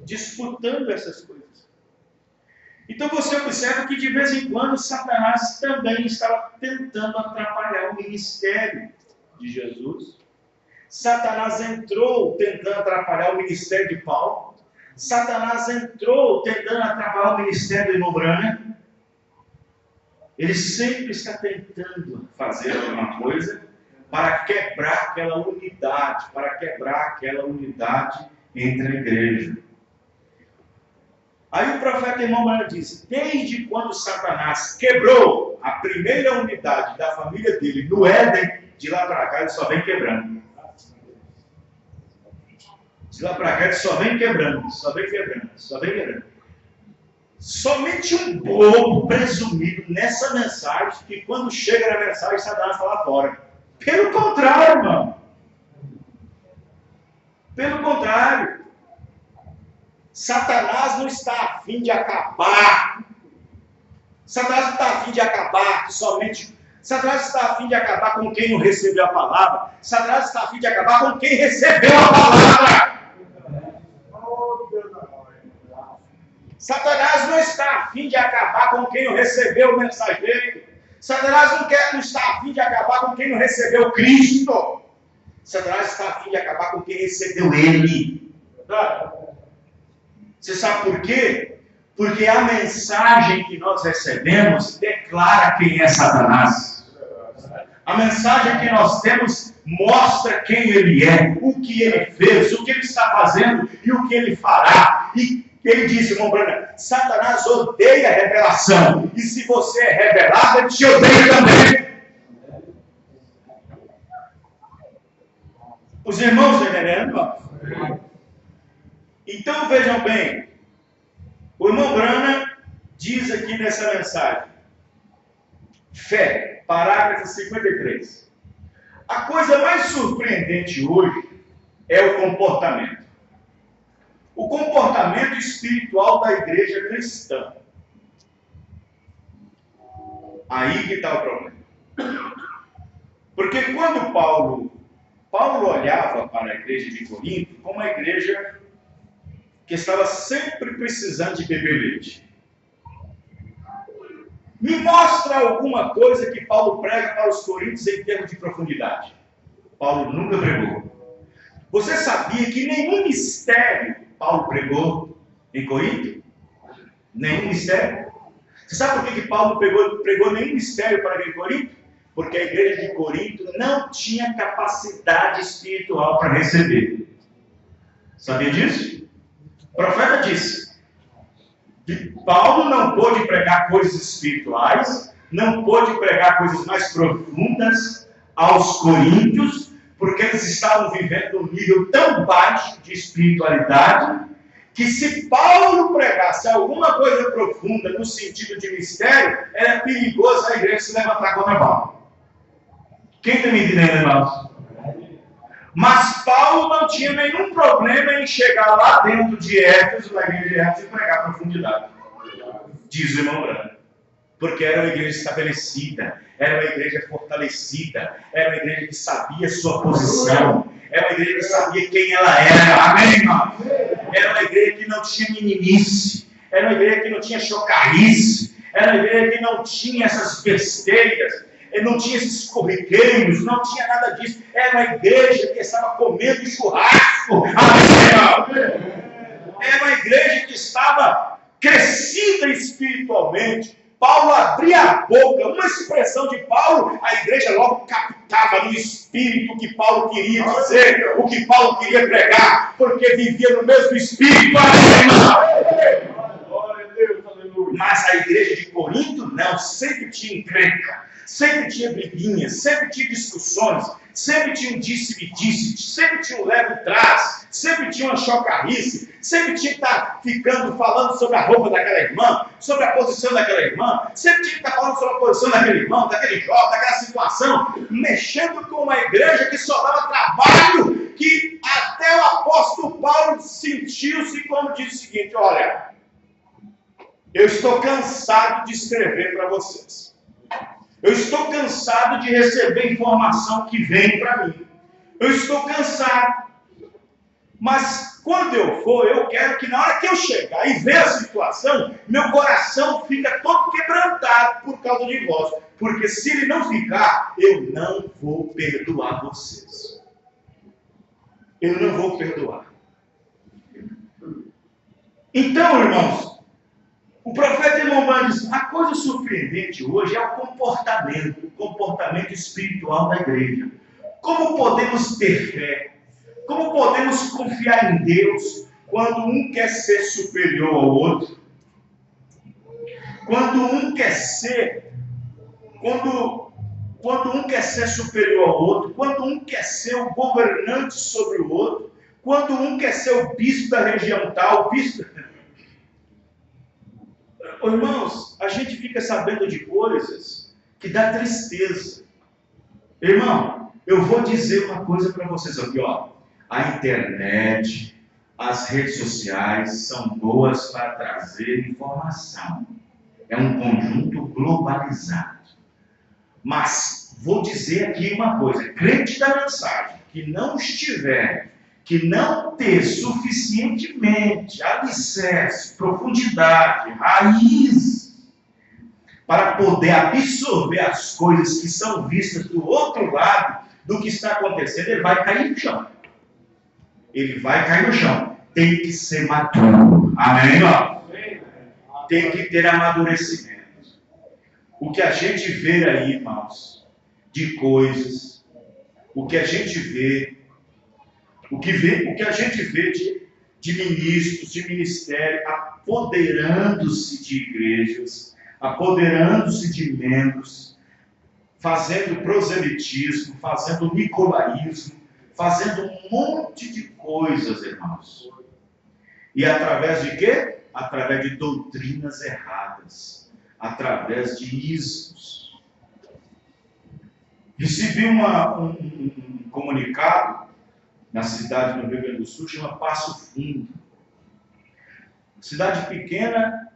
Disputando essas coisas. Então você observa que de vez em quando Satanás também estava tentando atrapalhar o ministério de Jesus. Satanás entrou tentando atrapalhar o ministério de Paulo. Satanás entrou tentando atrapalhar o ministério de Mobrana. Ele sempre está tentando fazer alguma coisa para quebrar aquela unidade entre a igreja. Aí o profeta Mobrana diz, desde quando Satanás quebrou a primeira unidade da família dele no Éden, de lá para cá ele só vem quebrando. De lá para cá ele só vem quebrando. Somente um bobo presumido nessa mensagem, que quando chega na mensagem, Satanás está lá fora. Pelo contrário, irmão. Pelo contrário. Satanás não está a fim de acabar. Satanás não está a fim de acabar somente. Satanás está a fim de acabar com quem não recebeu a palavra. Satanás está a fim de acabar com quem recebeu a palavra. Satanás não está a fim de acabar com quem não recebeu o mensageiro. Satanás não está a fim de acabar com quem não recebeu Cristo. Satanás está a fim de acabar com quem recebeu Ele. Você sabe por quê? Porque a mensagem que nós recebemos declara quem é Satanás. A mensagem que nós temos mostra quem ele é, o que ele fez, o que ele está fazendo e o que ele fará. E ele disse, irmão Branham, Satanás odeia a revelação. E se você é revelado, ele te odeia também. Os irmãos estão entendendo? Então vejam bem, o irmão Branham diz aqui nessa mensagem, fé, parágrafo 53. A coisa mais surpreendente hoje é o comportamento. O comportamento espiritual da igreja cristã. Aí que está o problema. Porque quando Paulo olhava para a igreja de Corinto como uma igreja que estava sempre precisando de beber leite. Me mostra alguma coisa que Paulo prega para os coríntios em termos de profundidade. Paulo nunca pregou. Você sabia que nenhum mistério Paulo pregou em Corinto? Nenhum mistério? Você sabe por que Paulo pregou nenhum mistério para aquele Corinto? Porque a igreja de Corinto não tinha capacidade espiritual para receber. Sabia disso? O profeta disse que Paulo não pôde pregar coisas espirituais, não pôde pregar coisas mais profundas aos coríntios, porque eles estavam vivendo um nível tão baixo de espiritualidade, que se Paulo pregasse alguma coisa profunda no sentido de mistério, era perigoso a igreja se levantar contra Paulo. Quem está me entendendo, irmãos? Mas Paulo não tinha nenhum problema em chegar lá dentro de Éfeso, na igreja de Éfeso, e pregar profundidade. Diz o irmão Branco. Porque era uma igreja estabelecida, era uma igreja fortalecida, era uma igreja que sabia sua posição, era uma igreja que sabia quem ela era. Amém, irmão? Era uma igreja que não tinha meninice, era uma igreja que não tinha chocarrice, era uma igreja que não tinha essas besteiras, não tinha esses corriqueiros, não tinha nada disso. Era uma igreja que estava comendo churrasco. Amém? Era uma igreja que estava crescida espiritualmente. Paulo abria a boca, uma expressão de Paulo, a igreja logo captava no espírito o que Paulo queria dizer, o que Paulo queria pregar, porque vivia no mesmo espírito. Mas a igreja de Corinto não, sempre tinha encrenca, sempre tinha briguinhas, sempre tinha discussões, sempre tinha um disse-me-disse, sempre tinha um leve-trás, sempre tinha uma chocarrice, sempre tinha que estar falando sobre a roupa daquela irmã, sobre a posição daquela irmã, sempre tinha que estar falando sobre a posição daquele irmão, daquele jovem, daquela situação, mexendo com uma igreja que só dava trabalho, que até o apóstolo Paulo sentiu-se quando disse o seguinte: olha, eu estou cansado de escrever para vocês. Eu estou cansado de receber informação que vem para mim. Eu estou cansado. Mas quando eu for, eu quero que na hora que eu chegar e ver a situação, meu coração fica todo quebrantado por causa de vós. Porque se ele não ficar, eu não vou perdoar vocês. Eu não vou perdoar. Então, irmãos, o profeta Irmão diz: a coisa surpreendente hoje é o comportamento espiritual da igreja. Como podemos ter fé? Como podemos confiar em Deus quando um quer ser superior ao outro? Quando um quer ser superior ao outro, quando um quer ser o governante sobre o outro, quando um quer ser o bispo da região tal, o bispo... Irmãos, a gente fica sabendo de coisas que dá tristeza. Irmão, eu vou dizer uma coisa para vocês aqui, ó. A internet, as redes sociais são boas para trazer informação. É um conjunto globalizado. Mas vou dizer aqui uma coisa: crente da mensagem que não estiver, que não ter suficientemente alicerce, profundidade, raiz, para poder absorver as coisas que são vistas do outro lado do que está acontecendo, ele vai cair no chão. Ele vai cair no chão. Tem que ser maduro. Amém? Ó? Tem que ter amadurecimento. O que a gente vê aí, irmãos, de coisas, o que a gente vê de ministros, de ministério, apoderando-se de igrejas, apoderando-se de membros, fazendo proselitismo, fazendo nicolaísmo, fazendo um monte de coisas, irmãos. E através de quê? Através de doutrinas erradas, através de ismos. Recebi um comunicado na cidade do Rio Grande do Sul, chama Passo Fundo. Cidade pequena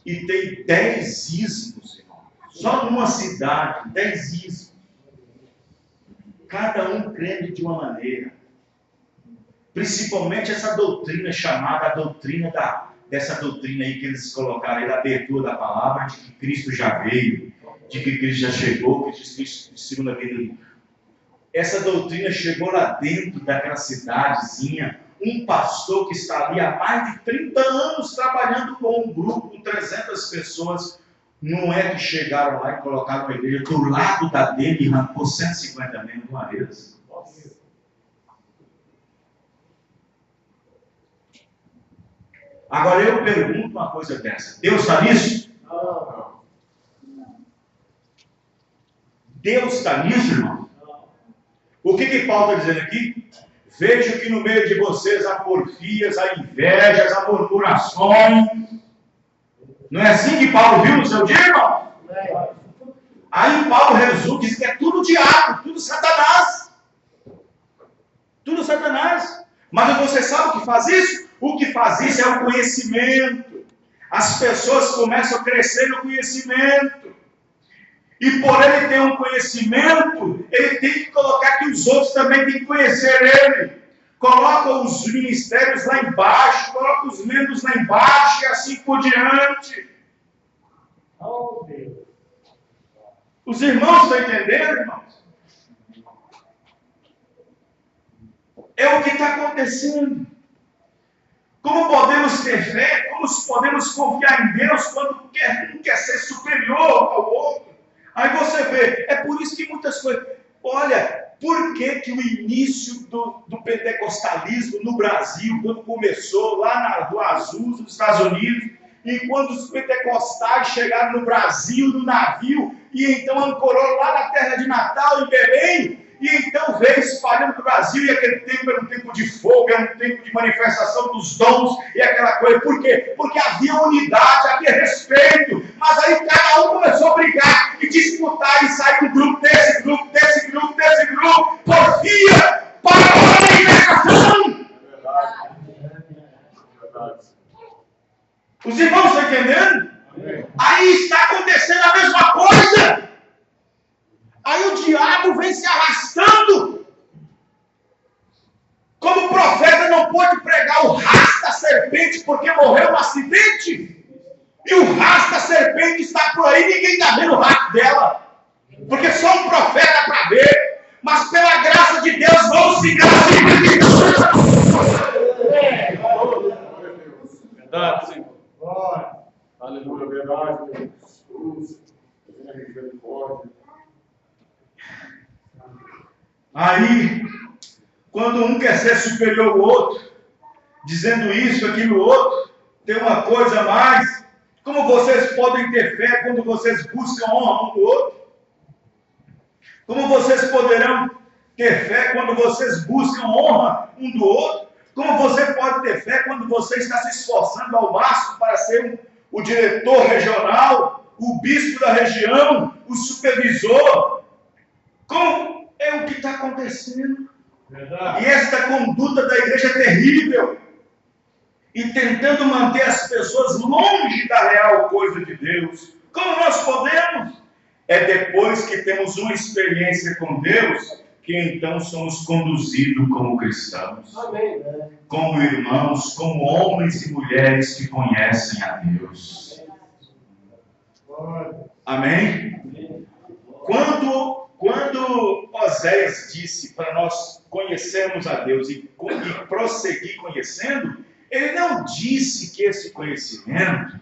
e tem 10 ismos, irmãos. Só numa cidade, 10 ismos. Cada um crendo de uma maneira. Principalmente essa doutrina chamada a doutrina dessa doutrina aí que eles colocaram aí da abertura da palavra, de que Cristo já veio, de que Cristo já chegou, que Cristo de segunda vinda. Essa doutrina chegou lá dentro daquela cidadezinha. Um pastor que está ali há mais de 30 anos trabalhando com um grupo com 300 pessoas. Não é que chegaram lá e colocaram a igreja do lado da dele e arrancou 150 membros de uma vez. Agora eu pergunto uma coisa dessa. Deus está nisso? Não. Deus está nisso, irmão? O que Paulo está dizendo aqui? Vejo que no meio de vocês há porfias, há invejas, há murmurações. Não é assim que Paulo viu no seu dia, irmão? Aí Paulo resume, diz que é tudo diabo, tudo Satanás. Tudo Satanás. Mas você sabe o que faz isso? O que faz isso é o conhecimento. As pessoas começam a crescer no conhecimento. E por ele ter um conhecimento, ele tem que colocar que os outros também têm que conhecer ele. Coloca os ministérios lá embaixo, coloca os membros lá embaixo e assim por diante. Oh, Deus. Os irmãos estão entendendo, irmãos? É o que está acontecendo. Como podemos ter fé? Como podemos confiar em Deus quando um quer ser superior ao outro? Aí você vê, é por isso que muitas coisas... Olha, por que o início do pentecostalismo no Brasil, quando começou lá no Azusa, nos Estados Unidos, e quando os pentecostais chegaram no Brasil, no navio, e então ancorou lá na terra de Natal, em Belém, e então veio espalhando o Brasil, e aquele tempo era um tempo de fogo, era um tempo de manifestação dos dons, e aquela coisa. Por quê? Porque havia unidade, havia respeito, mas aí cada um começou a brigar, e disputar, e sair um grupo desse grupo, desse grupo, desse grupo, porfia, para a libertação. É verdade. Os irmãos estão entendendo? Aí está acontecendo a mesma coisa. Aí o diabo vem se arrastando. Como o profeta não pôde pregar o rastro da serpente porque morreu no acidente. E o rastro da serpente está por aí, ninguém está vendo o rastro dela. Porque só um profeta para ver. Mas pela graça de Deus, vamos ficar assim. Verdade, Senhor. Aleluia, verdade, Deus. Aí, quando um quer ser superior ao outro, dizendo isso, aquilo, outro, tem uma coisa a mais. Como vocês podem ter fé quando vocês buscam honra um do outro? Como vocês poderão ter fé quando vocês buscam honra um do outro? Como você pode ter fé quando você está se esforçando ao máximo para ser o diretor regional, o bispo da região, o supervisor? Como é o que está acontecendo? Verdade. E esta conduta da igreja é terrível. E tentando manter as pessoas longe da real coisa de Deus. Como nós podemos? É depois que temos uma experiência com Deus que então somos conduzidos como cristãos. Amém. Como irmãos, como homens e mulheres que conhecem a Deus. Amém? Quando Oséias disse para nós conhecermos a Deus e prosseguir conhecendo, ele não disse que esse conhecimento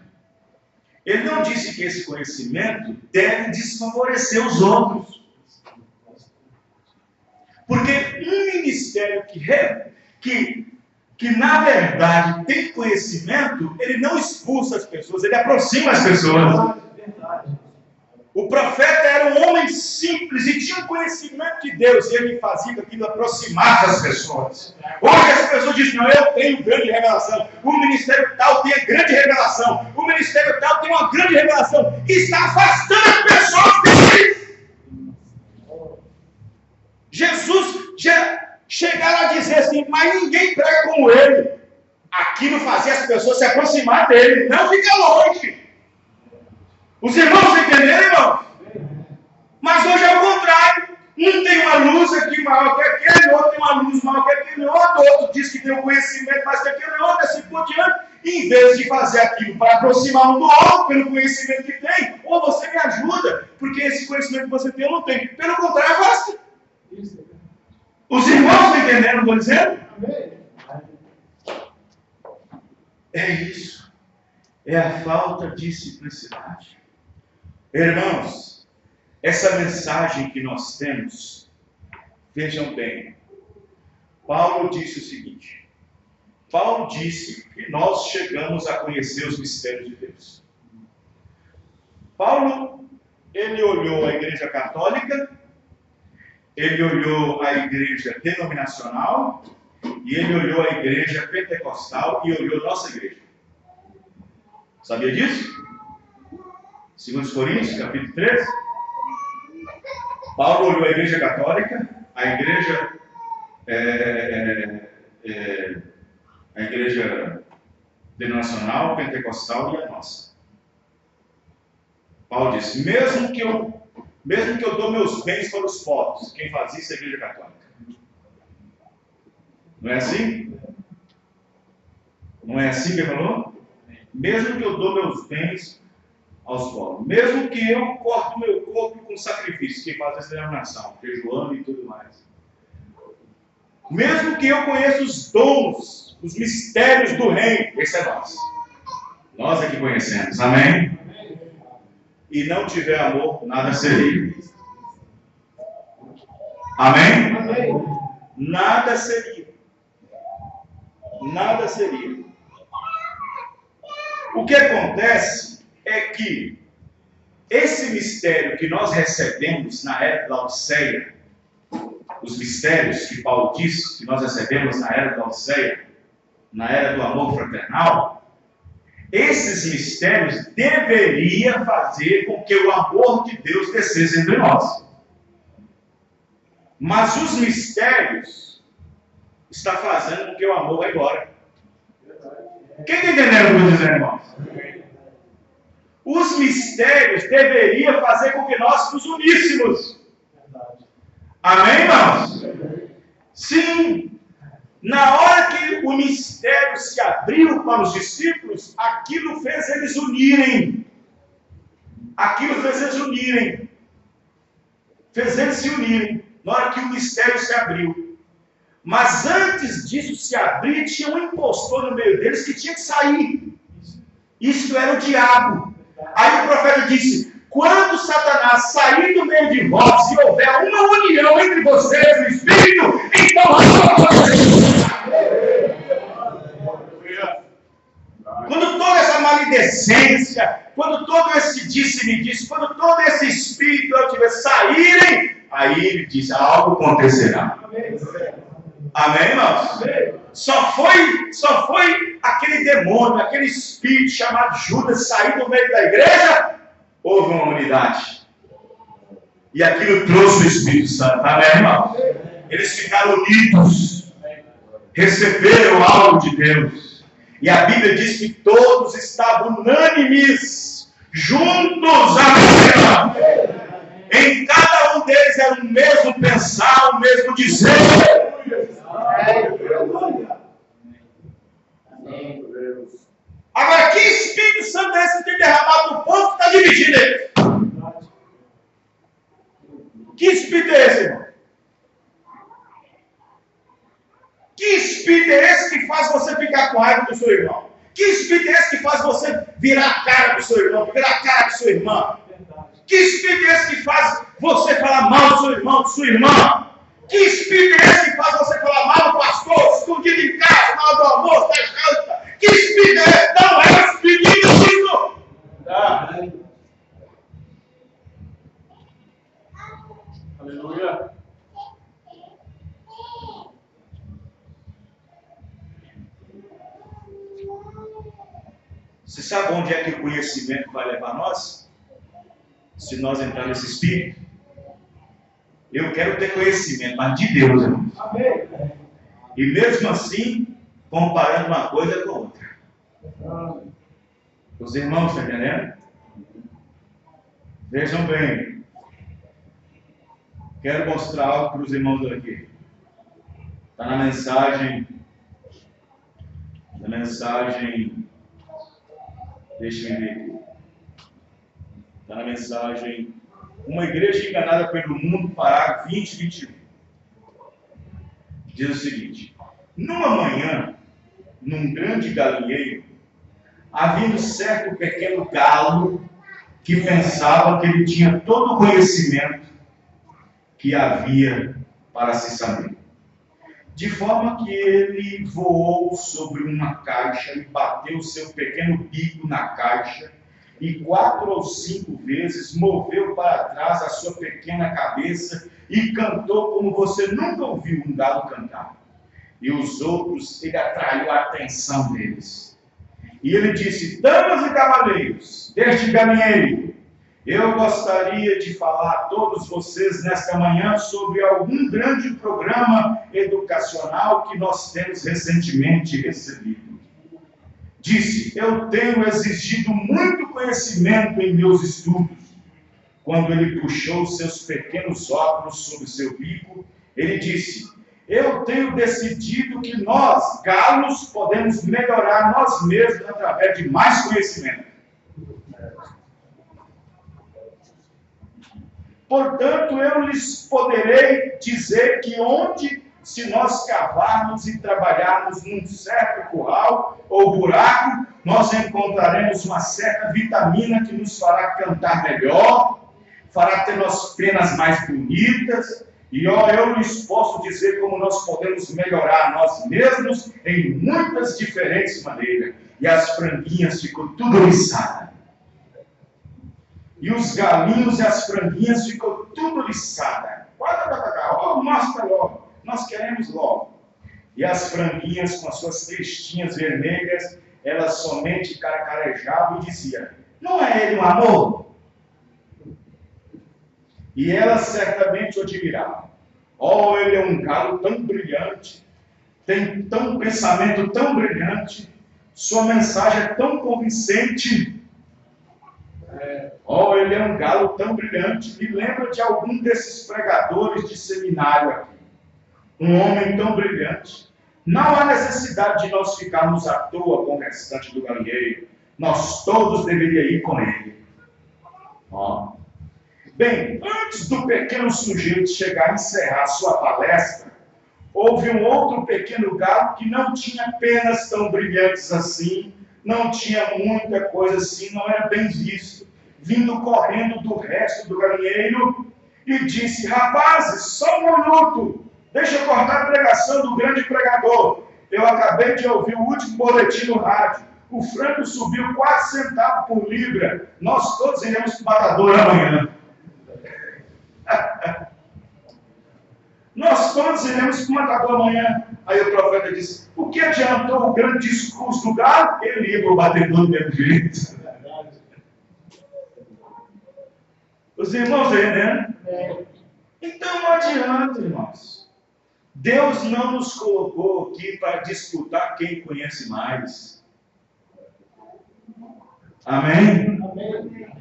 deve desfavorecer os outros. Porque um ministério que na verdade tem conhecimento, ele não expulsa as pessoas, ele aproxima as pessoas. O profeta era um homem simples e tinha um conhecimento de Deus, e ele fazia aquilo aproximar das pessoas. Hoje as pessoas dizem, não, eu tenho grande revelação, o ministério tal tem grande revelação, o ministério tal tem uma grande revelação, e está afastando as pessoas deles. Jesus já chegaram a dizer assim, mas ninguém prega como ele. Aquilo fazia as pessoas se aproximar dele, não fica longe. Os irmãos entenderam, irmão? Mas hoje é o contrário. Um tem uma luz aqui maior que aquele, outro tem uma luz maior que aquele outro diz que tem um conhecimento mais que aquele outro, assim por diante. Em vez de fazer aquilo para aproximar um do outro, pelo conhecimento que tem, ou você me ajuda, porque esse conhecimento que você tem eu não tenho. Pelo contrário, afasta. Os irmãos estão entendendo o que eu estou dizendo? É isso. É a falta de simplicidade. Irmãos, essa mensagem que nós temos, vejam bem, Paulo disse o seguinte: Paulo disse que nós chegamos a conhecer os mistérios de Deus. Paulo, ele olhou a igreja católica, ele olhou a igreja denominacional, e ele olhou a igreja pentecostal e olhou nossa igreja. Sabia disso? 2 Coríntios, capítulo 13. Paulo olhou a igreja católica, a igreja denominacional, pentecostal e a nossa. Paulo disse: mesmo que eu dou meus bens para os pobres, quem faz isso é a igreja católica. Não é assim? Não é assim que ele falou? Mesmo que eu dou meus bens aos pobres, mesmo que eu corte meu corpo com sacrifício, quem faz essa denominação, jejuando e tudo mais. Mesmo que eu conheça os dons, os mistérios do reino, esse é nós. Nós é que conhecemos, amém? E não tiver amor, nada seria. Amém? Nada seria. Nada seria. O que acontece é que esse mistério que nós recebemos na era da Odisseia, os mistérios que Paulo diz que nós recebemos na era da Odisseia, na era do amor fraternal, esses mistérios deveriam fazer com que o amor de Deus descesse entre nós. Mas os mistérios estão fazendo com que o amor vá embora. Quem está entendendo o que eu estou dizendo, irmãos? Os mistérios deveriam fazer com que nós nos uníssemos. Amém, irmãos? Sim. Na hora que o mistério se abriu para os discípulos, aquilo fez eles unirem. Aquilo fez eles unirem. Fez eles se unirem. Na hora que o mistério se abriu. Mas antes disso se abrir, tinha um impostor no meio deles que tinha que sair. Isso era o diabo. Aí o profeta disse: quando Satanás sair do meio de vós e houver uma união entre vocês e o Espírito, então quando toda essa maledicência, quando todo esse disse-me-disse, quando todo esse espírito tiver saírem, aí ele diz: algo acontecerá. Amém, irmãos? Só foi aquele demônio, aquele espírito chamado Judas sair do meio da igreja, houve uma unidade. E aquilo trouxe o Espírito Santo. Amém, irmãos? Eles ficaram unidos, receberam algo de Deus. E a Bíblia diz que todos estavam unânimes, juntos, amém. Em cada um deles era o mesmo pensar, o mesmo dizer. Agora, que Espírito Santo é esse que tem derramado no povo que está dividido ele? Que Espírito é esse, irmão? Que Espírito é esse que faz você ficar com raiva do seu irmão? Que Espírito é esse que faz você virar a cara do seu irmão, virar a cara do seu irmão? Que Espírito é esse que faz você falar mal do seu irmão, de sua irmã? Que Espírito é esse que faz você falar mal do pastor, escondido em casa, mal do almoço, da janta? Que Espírito é esse? Não é o Espírito de Cristo. Aleluia. Você sabe onde é que o conhecimento vai levar nós? Se nós entrar nesse Espírito. Eu quero ter conhecimento, mas de Deus, irmão. Amém. E mesmo assim, comparando uma coisa com outra. Os irmãos estão entendendo? Vejam bem. Quero mostrar algo para os irmãos aqui. Está na mensagem. Deixa eu ver aqui. Está na mensagem. Uma igreja enganada pelo mundo, parágrafo 20 e 21. Diz o seguinte: numa manhã, num grande galinheiro, havia um certo pequeno galo que pensava que ele tinha todo o conhecimento que havia para se saber. De forma que ele voou sobre uma caixa e bateu seu pequeno bico na caixa e 4 ou 5 vezes moveu para trás a sua pequena cabeça e cantou como você nunca ouviu um galo cantar. E os outros, ele atraiu a atenção deles. E ele disse: damas e cavaleiros deste galinheiro, eu gostaria de falar a todos vocês nesta manhã sobre algum grande programa educacional que nós temos recentemente recebido. Disse: eu tenho exigido muito conhecimento em meus estudos. Quando ele puxou seus pequenos óculos sobre seu bico, ele disse: eu tenho decidido que nós, galos, podemos melhorar nós mesmos através de mais conhecimento. Portanto, eu lhes poderei dizer que se nós cavarmos e trabalharmos num certo curral ou buraco, nós encontraremos uma certa vitamina que nos fará cantar melhor, fará ter as penas mais bonitas, e eu lhes posso dizer como nós podemos melhorar nós mesmos em muitas diferentes maneiras. E as franguinhas ficou tudo liçada. E os galinhos e as franguinhas ficou tudo liçada. Mostra logo, nós queremos logo. E as franguinhas com as suas cristinhas vermelhas, elas somente cacarejavam e diziam: não é ele um amor? E elas certamente o admiravam. Oh, ele é um galo tão brilhante, tem um pensamento tão brilhante, sua mensagem é tão convincente. Oh, ele é um galo tão brilhante. Me lembra de algum desses pregadores de seminário aqui. Um homem tão brilhante. Não há necessidade de nós ficarmos à toa com o restante do galinheiro. Nós todos deveríamos ir com ele. Oh. Bem, antes do pequeno sujeito chegar a encerrar sua palestra, houve um outro pequeno galo que não tinha penas tão brilhantes assim, não tinha muita coisa assim, não era bem visto, vindo correndo do resto do galinheiro e disse: rapazes, só um minuto, deixa eu cortar a pregação do grande pregador. Eu acabei de ouvir o último boletim no rádio. O frango subiu 4 centavos por libra. Nós todos iremos para o matador amanhã. Nós todos iremos para o matador amanhã. Aí o profeta disse: o que adiantou o grande discurso do galo? Ele ia para o batedor do mesmo jeito. Os irmãos entendem, né? Então não adianta, irmãos. Deus não nos colocou aqui para disputar quem conhece mais. Amém?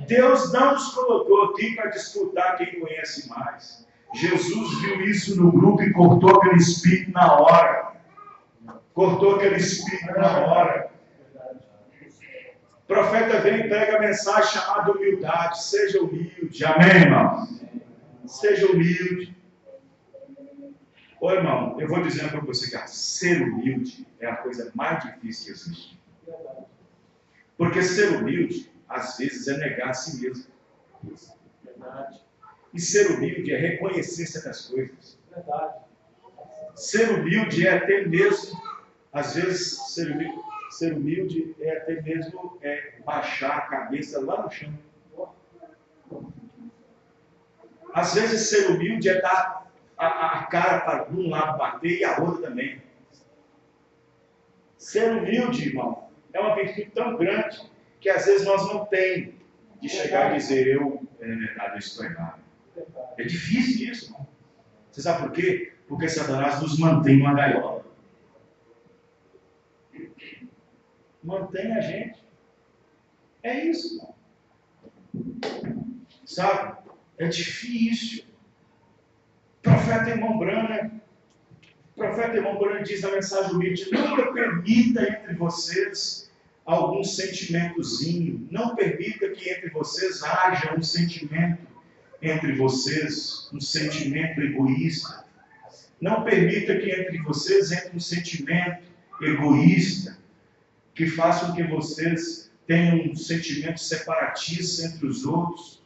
Deus não nos colocou aqui para disputar quem conhece mais. Jesus viu isso no grupo e cortou aquele espírito na hora. Cortou aquele espírito na hora. O profeta vem e prega a mensagem chamada humildade. Seja humilde. Amém, irmão? Seja humilde. Ô, irmão, eu vou dizendo para você que ser humilde é a coisa mais difícil que existe. Porque ser humilde, às vezes, é negar a si mesmo. Verdade. E ser humilde é reconhecer certas coisas. Verdade. Ser humilde é até mesmo, às vezes, ser humilde é até mesmo baixar a cabeça lá no chão. Às vezes, ser humilde é dar a cara para um lado bater e a outra também. Ser humilde, irmão, é uma virtude tão grande que às vezes nós não temos de chegar e dizer: é verdade, eu estou errado. É difícil isso, irmão. Você sabe por quê? Porque Satanás nos mantém numa gaiola. Mantém a gente. É isso, irmão. Sabe? É difícil. Profeta irmão Branham diz na mensagem humilde: nunca permita entre vocês algum sentimentozinho, não permita que entre vocês haja um sentimento entre vocês, um sentimento egoísta. Não permita que entre vocês entre um sentimento egoísta, que faça com que vocês tenham um sentimento separatista entre os outros.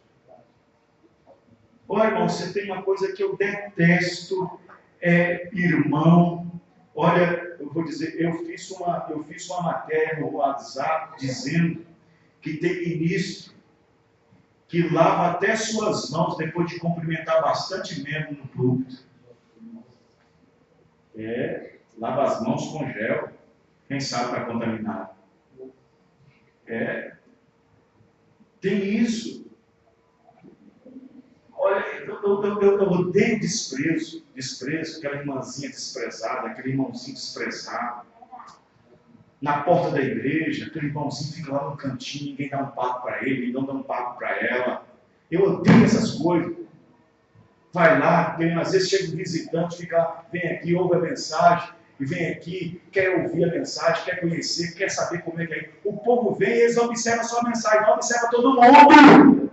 Olha, irmão, você tem uma coisa que eu detesto, é irmão. Olha, eu vou dizer, eu fiz uma matéria no WhatsApp dizendo que tem ministro que lava até suas mãos depois de cumprimentar bastante membro no púlpito. Lava as mãos com gel. Quem sabe está contaminado. Tem isso. Olha, eu odeio desprezo, aquela irmãzinha desprezada, aquele irmãozinho desprezado. Na porta da igreja, aquele irmãozinho fica lá no cantinho, ninguém dá um papo para ele, ninguém dá um papo para ela. Eu odeio essas coisas. Vai lá, às vezes chega um visitante, fica lá, vem aqui, ouve a mensagem, e vem aqui, quer ouvir a mensagem, quer conhecer, quer saber como é que é. O povo vem e eles observam só a mensagem, não observam todo mundo.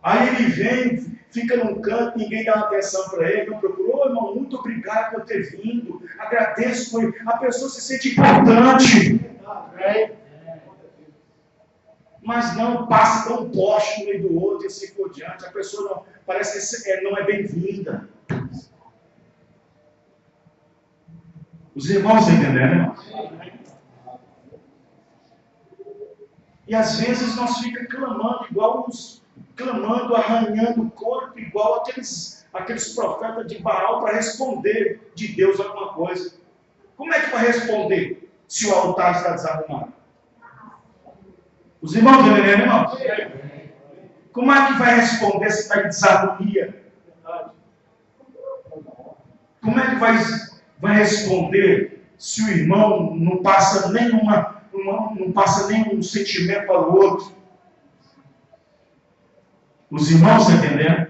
Aí ele vem, fica num canto, ninguém dá atenção para ele, não procurou, irmão, muito obrigado por ter vindo, agradeço, a pessoa se sente importante. Mas não passa tão poste no meio do outro e assim por diante, a pessoa não, parece que não é bem-vinda. Os irmãos entenderam, irmãos? E às vezes nós ficamos clamando, arranhando o corpo, igual aqueles profetas de Baal para responder de Deus alguma coisa. Como é que vai responder se o altar está desarrumado? Os irmãos entenderam, irmãos? Como é que vai responder se está em desarmonia? Como é que vai responder se o irmão não passa nenhum sentimento para o outro? Os irmãos entenderam?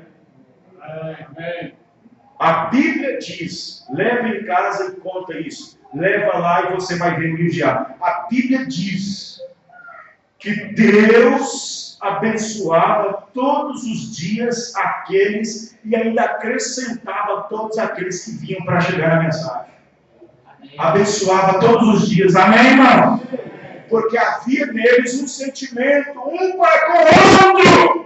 A Bíblia diz, leva em casa e conta isso. Leva lá e você vai ver o diabo. A Bíblia diz que Deus abençoava todos os dias aqueles e ainda acrescentava todos aqueles que vinham para chegar a mensagem. Abençoava todos os dias. Amém, irmão? Porque havia neles um sentimento, um para com o outro.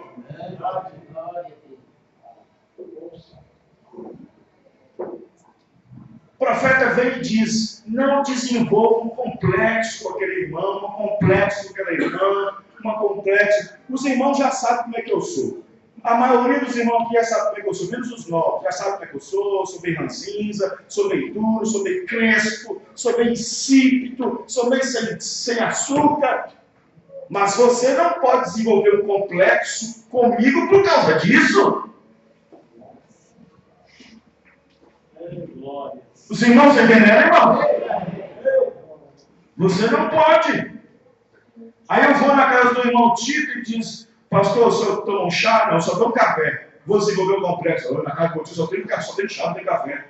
O profeta vem e diz: não desenvolva um complexo com aquele irmão, um complexo com aquela irmã, uma complexo. Os irmãos já sabem como é que eu sou. A maioria dos irmãos aqui já sabe como é que eu sou, menos os novos, já sabe como é que eu sou meio ranzinza, sou meio duro, sou meio crespo, sou meio insípido, sou meio sem açúcar. Mas você não pode desenvolver um complexo comigo por causa disso. Os irmãos entenderam, irmão? Você não pode. Aí eu vou na casa do irmão Tito e diz: pastor, o senhor toma um chá? Não, eu só tomo café. Vou desenvolver um complexo. Na casa do Tito só tem chá, não tem café.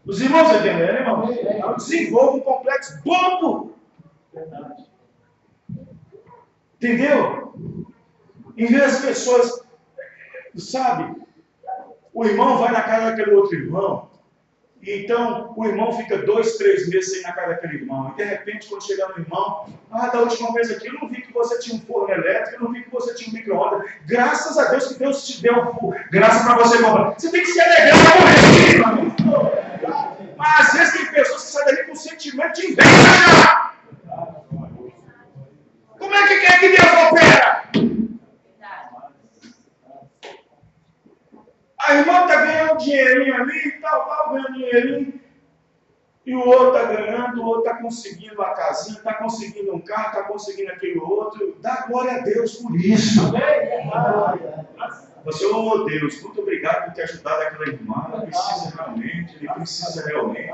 Os irmãos entenderam, irmão? Eu desenvolvo um complexo bobo. Entendeu? Em vez das pessoas, sabe, o irmão vai na casa daquele outro irmão, e então o irmão fica 2, 3 meses sem ir na casa daquele irmão, e de repente quando chegar no irmão: da última vez aqui eu não vi que você tinha um forno elétrico, eu não vi que você tinha um micro-ondas. Graças a Deus que Deus te deu graça para você comprar. Você tem que se alegrar com isso. Mas às vezes tem pessoas que saem dali com sentimento de inveja. Como é que quer que Deus opera? A irmã está ganhando um dinheirinho ali e tal, ganhando dinheirinho. E o outro está ganhando, o outro está conseguindo uma casinha, está conseguindo um carro, está conseguindo aquele outro. Dá glória a Deus por isso. Você, oh Deus, muito obrigado por ter ajudado aquela irmã. Ela precisa realmente, ele precisa realmente.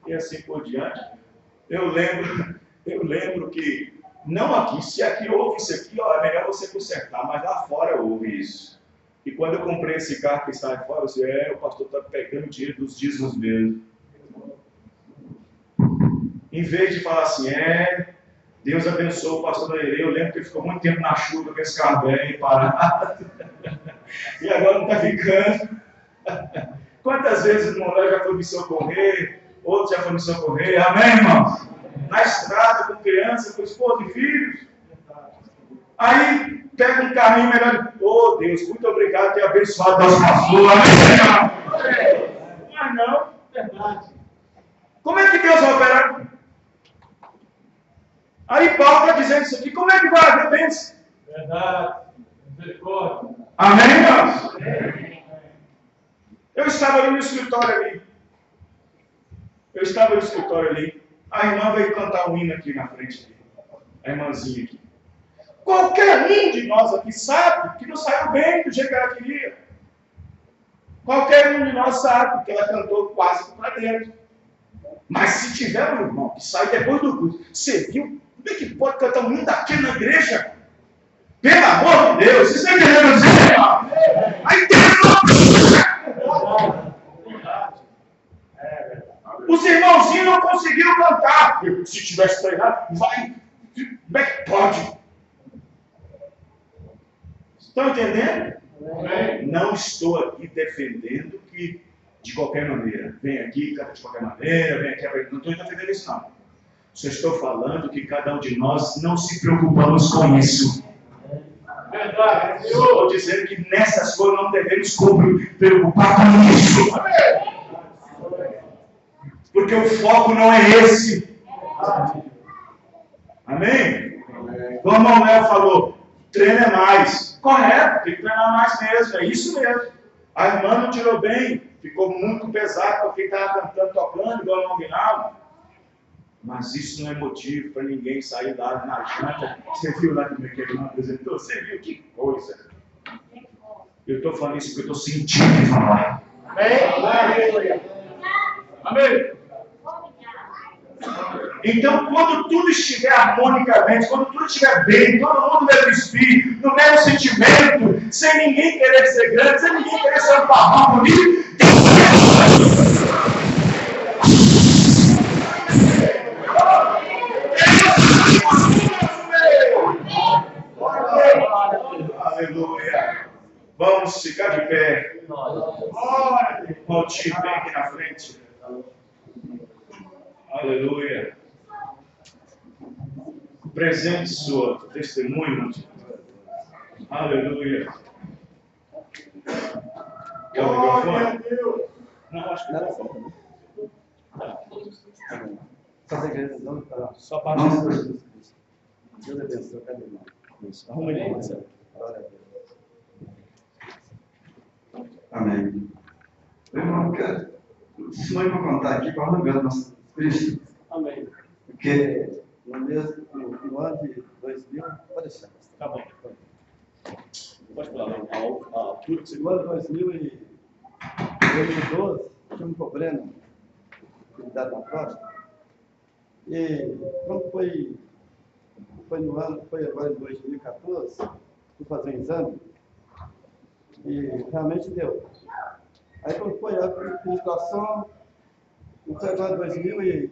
E assim por diante. Eu lembro que Não aqui, se aqui houve isso aqui, ó, é melhor você consertar, mas lá fora houve isso. E quando eu comprei esse carro que está aí fora, eu disse, o pastor está pegando dinheiro dos dízimos mesmo. Em vez de falar assim, Deus abençoe o pastor Dairê, eu lembro que ele ficou muito tempo na chuva com esse carro bem parado, e agora não está ficando. Quantas vezes o irmão já foi me socorrer, outros já foram me socorrer, amém, irmãos? Na estrada, com criança, com esposa e filhos. Aí pega um carrinho melhor. Oh Deus, muito obrigado por ter abençoado nosso pastor. Amém? Mas não, verdade. Como é que Deus vai operar? Aí Paulo está dizendo isso aqui. Como é que vai haver bênção? Verdade. Misericórdia. Amém, irmãos? Eu estava ali no escritório ali. A irmã veio cantar um hino aqui na frente. A irmãzinha aqui. Qualquer um de nós aqui sabe que não saiu bem do jeito que ela queria. Qualquer um de nós sabe que ela cantou quase para dentro. Mas se tiver um irmão que sai depois do culto, você viu? Como é que pode cantar um hino daquele na igreja? Pelo amor de Deus, isso é querendo dizer, irmão. Aí tem os irmãozinhos não conseguiram cantar. Se tivesse treinado, vai. Como é que pode? Estão entendendo? Não estou aqui defendendo que de qualquer maneira. Vem aqui, canta de qualquer maneira, vem aqui. Não estou defendendo isso, não. Só estou falando que cada um de nós não se preocupamos com isso. Verdade. Estou dizendo que nessas coisas não devemos preocupar com isso. Porque o foco não é esse. Amém? Como o irmão Léo falou, treino é mais. Correto, tem que treinar mais mesmo, é isso mesmo. A irmã não tirou bem, ficou muito pesado porque estava cantando, tocando, igual o irmão Guinaldo. Mas isso não é motivo para ninguém sair lá na janta. Você viu lá como é que a irmã apresentou? Você viu que coisa? Eu estou falando isso porque eu estou sentindo falar. Amém? Amém? Então, quando tudo estiver harmonicamente, quando tudo estiver bem, todo mundo no mesmo espírito, no mesmo sentimento, sem ninguém querer ser grande, sem ninguém querer ser um pavão bonito, aleluia. Vamos ficar de pé. Vamos te bem aqui na frente. Aleluia. Presente sua testemunho. Aleluia. Quer o microfone? Não, acho que não. Só para Deus abençoe cada irmão. Arruma ele. Amém. Irmão, o senhor vai contar aqui para arrancar nosso Cristo. Amém. Porque no ano de 2000, pode deixar. Tá bom. Pode falar, a altura que você... No ano 2012, tinha um problema de idade na próstata. E quando foi agora em 2014, fui fazer um exame e realmente deu. Aí quando foi a inflação, não foi agora em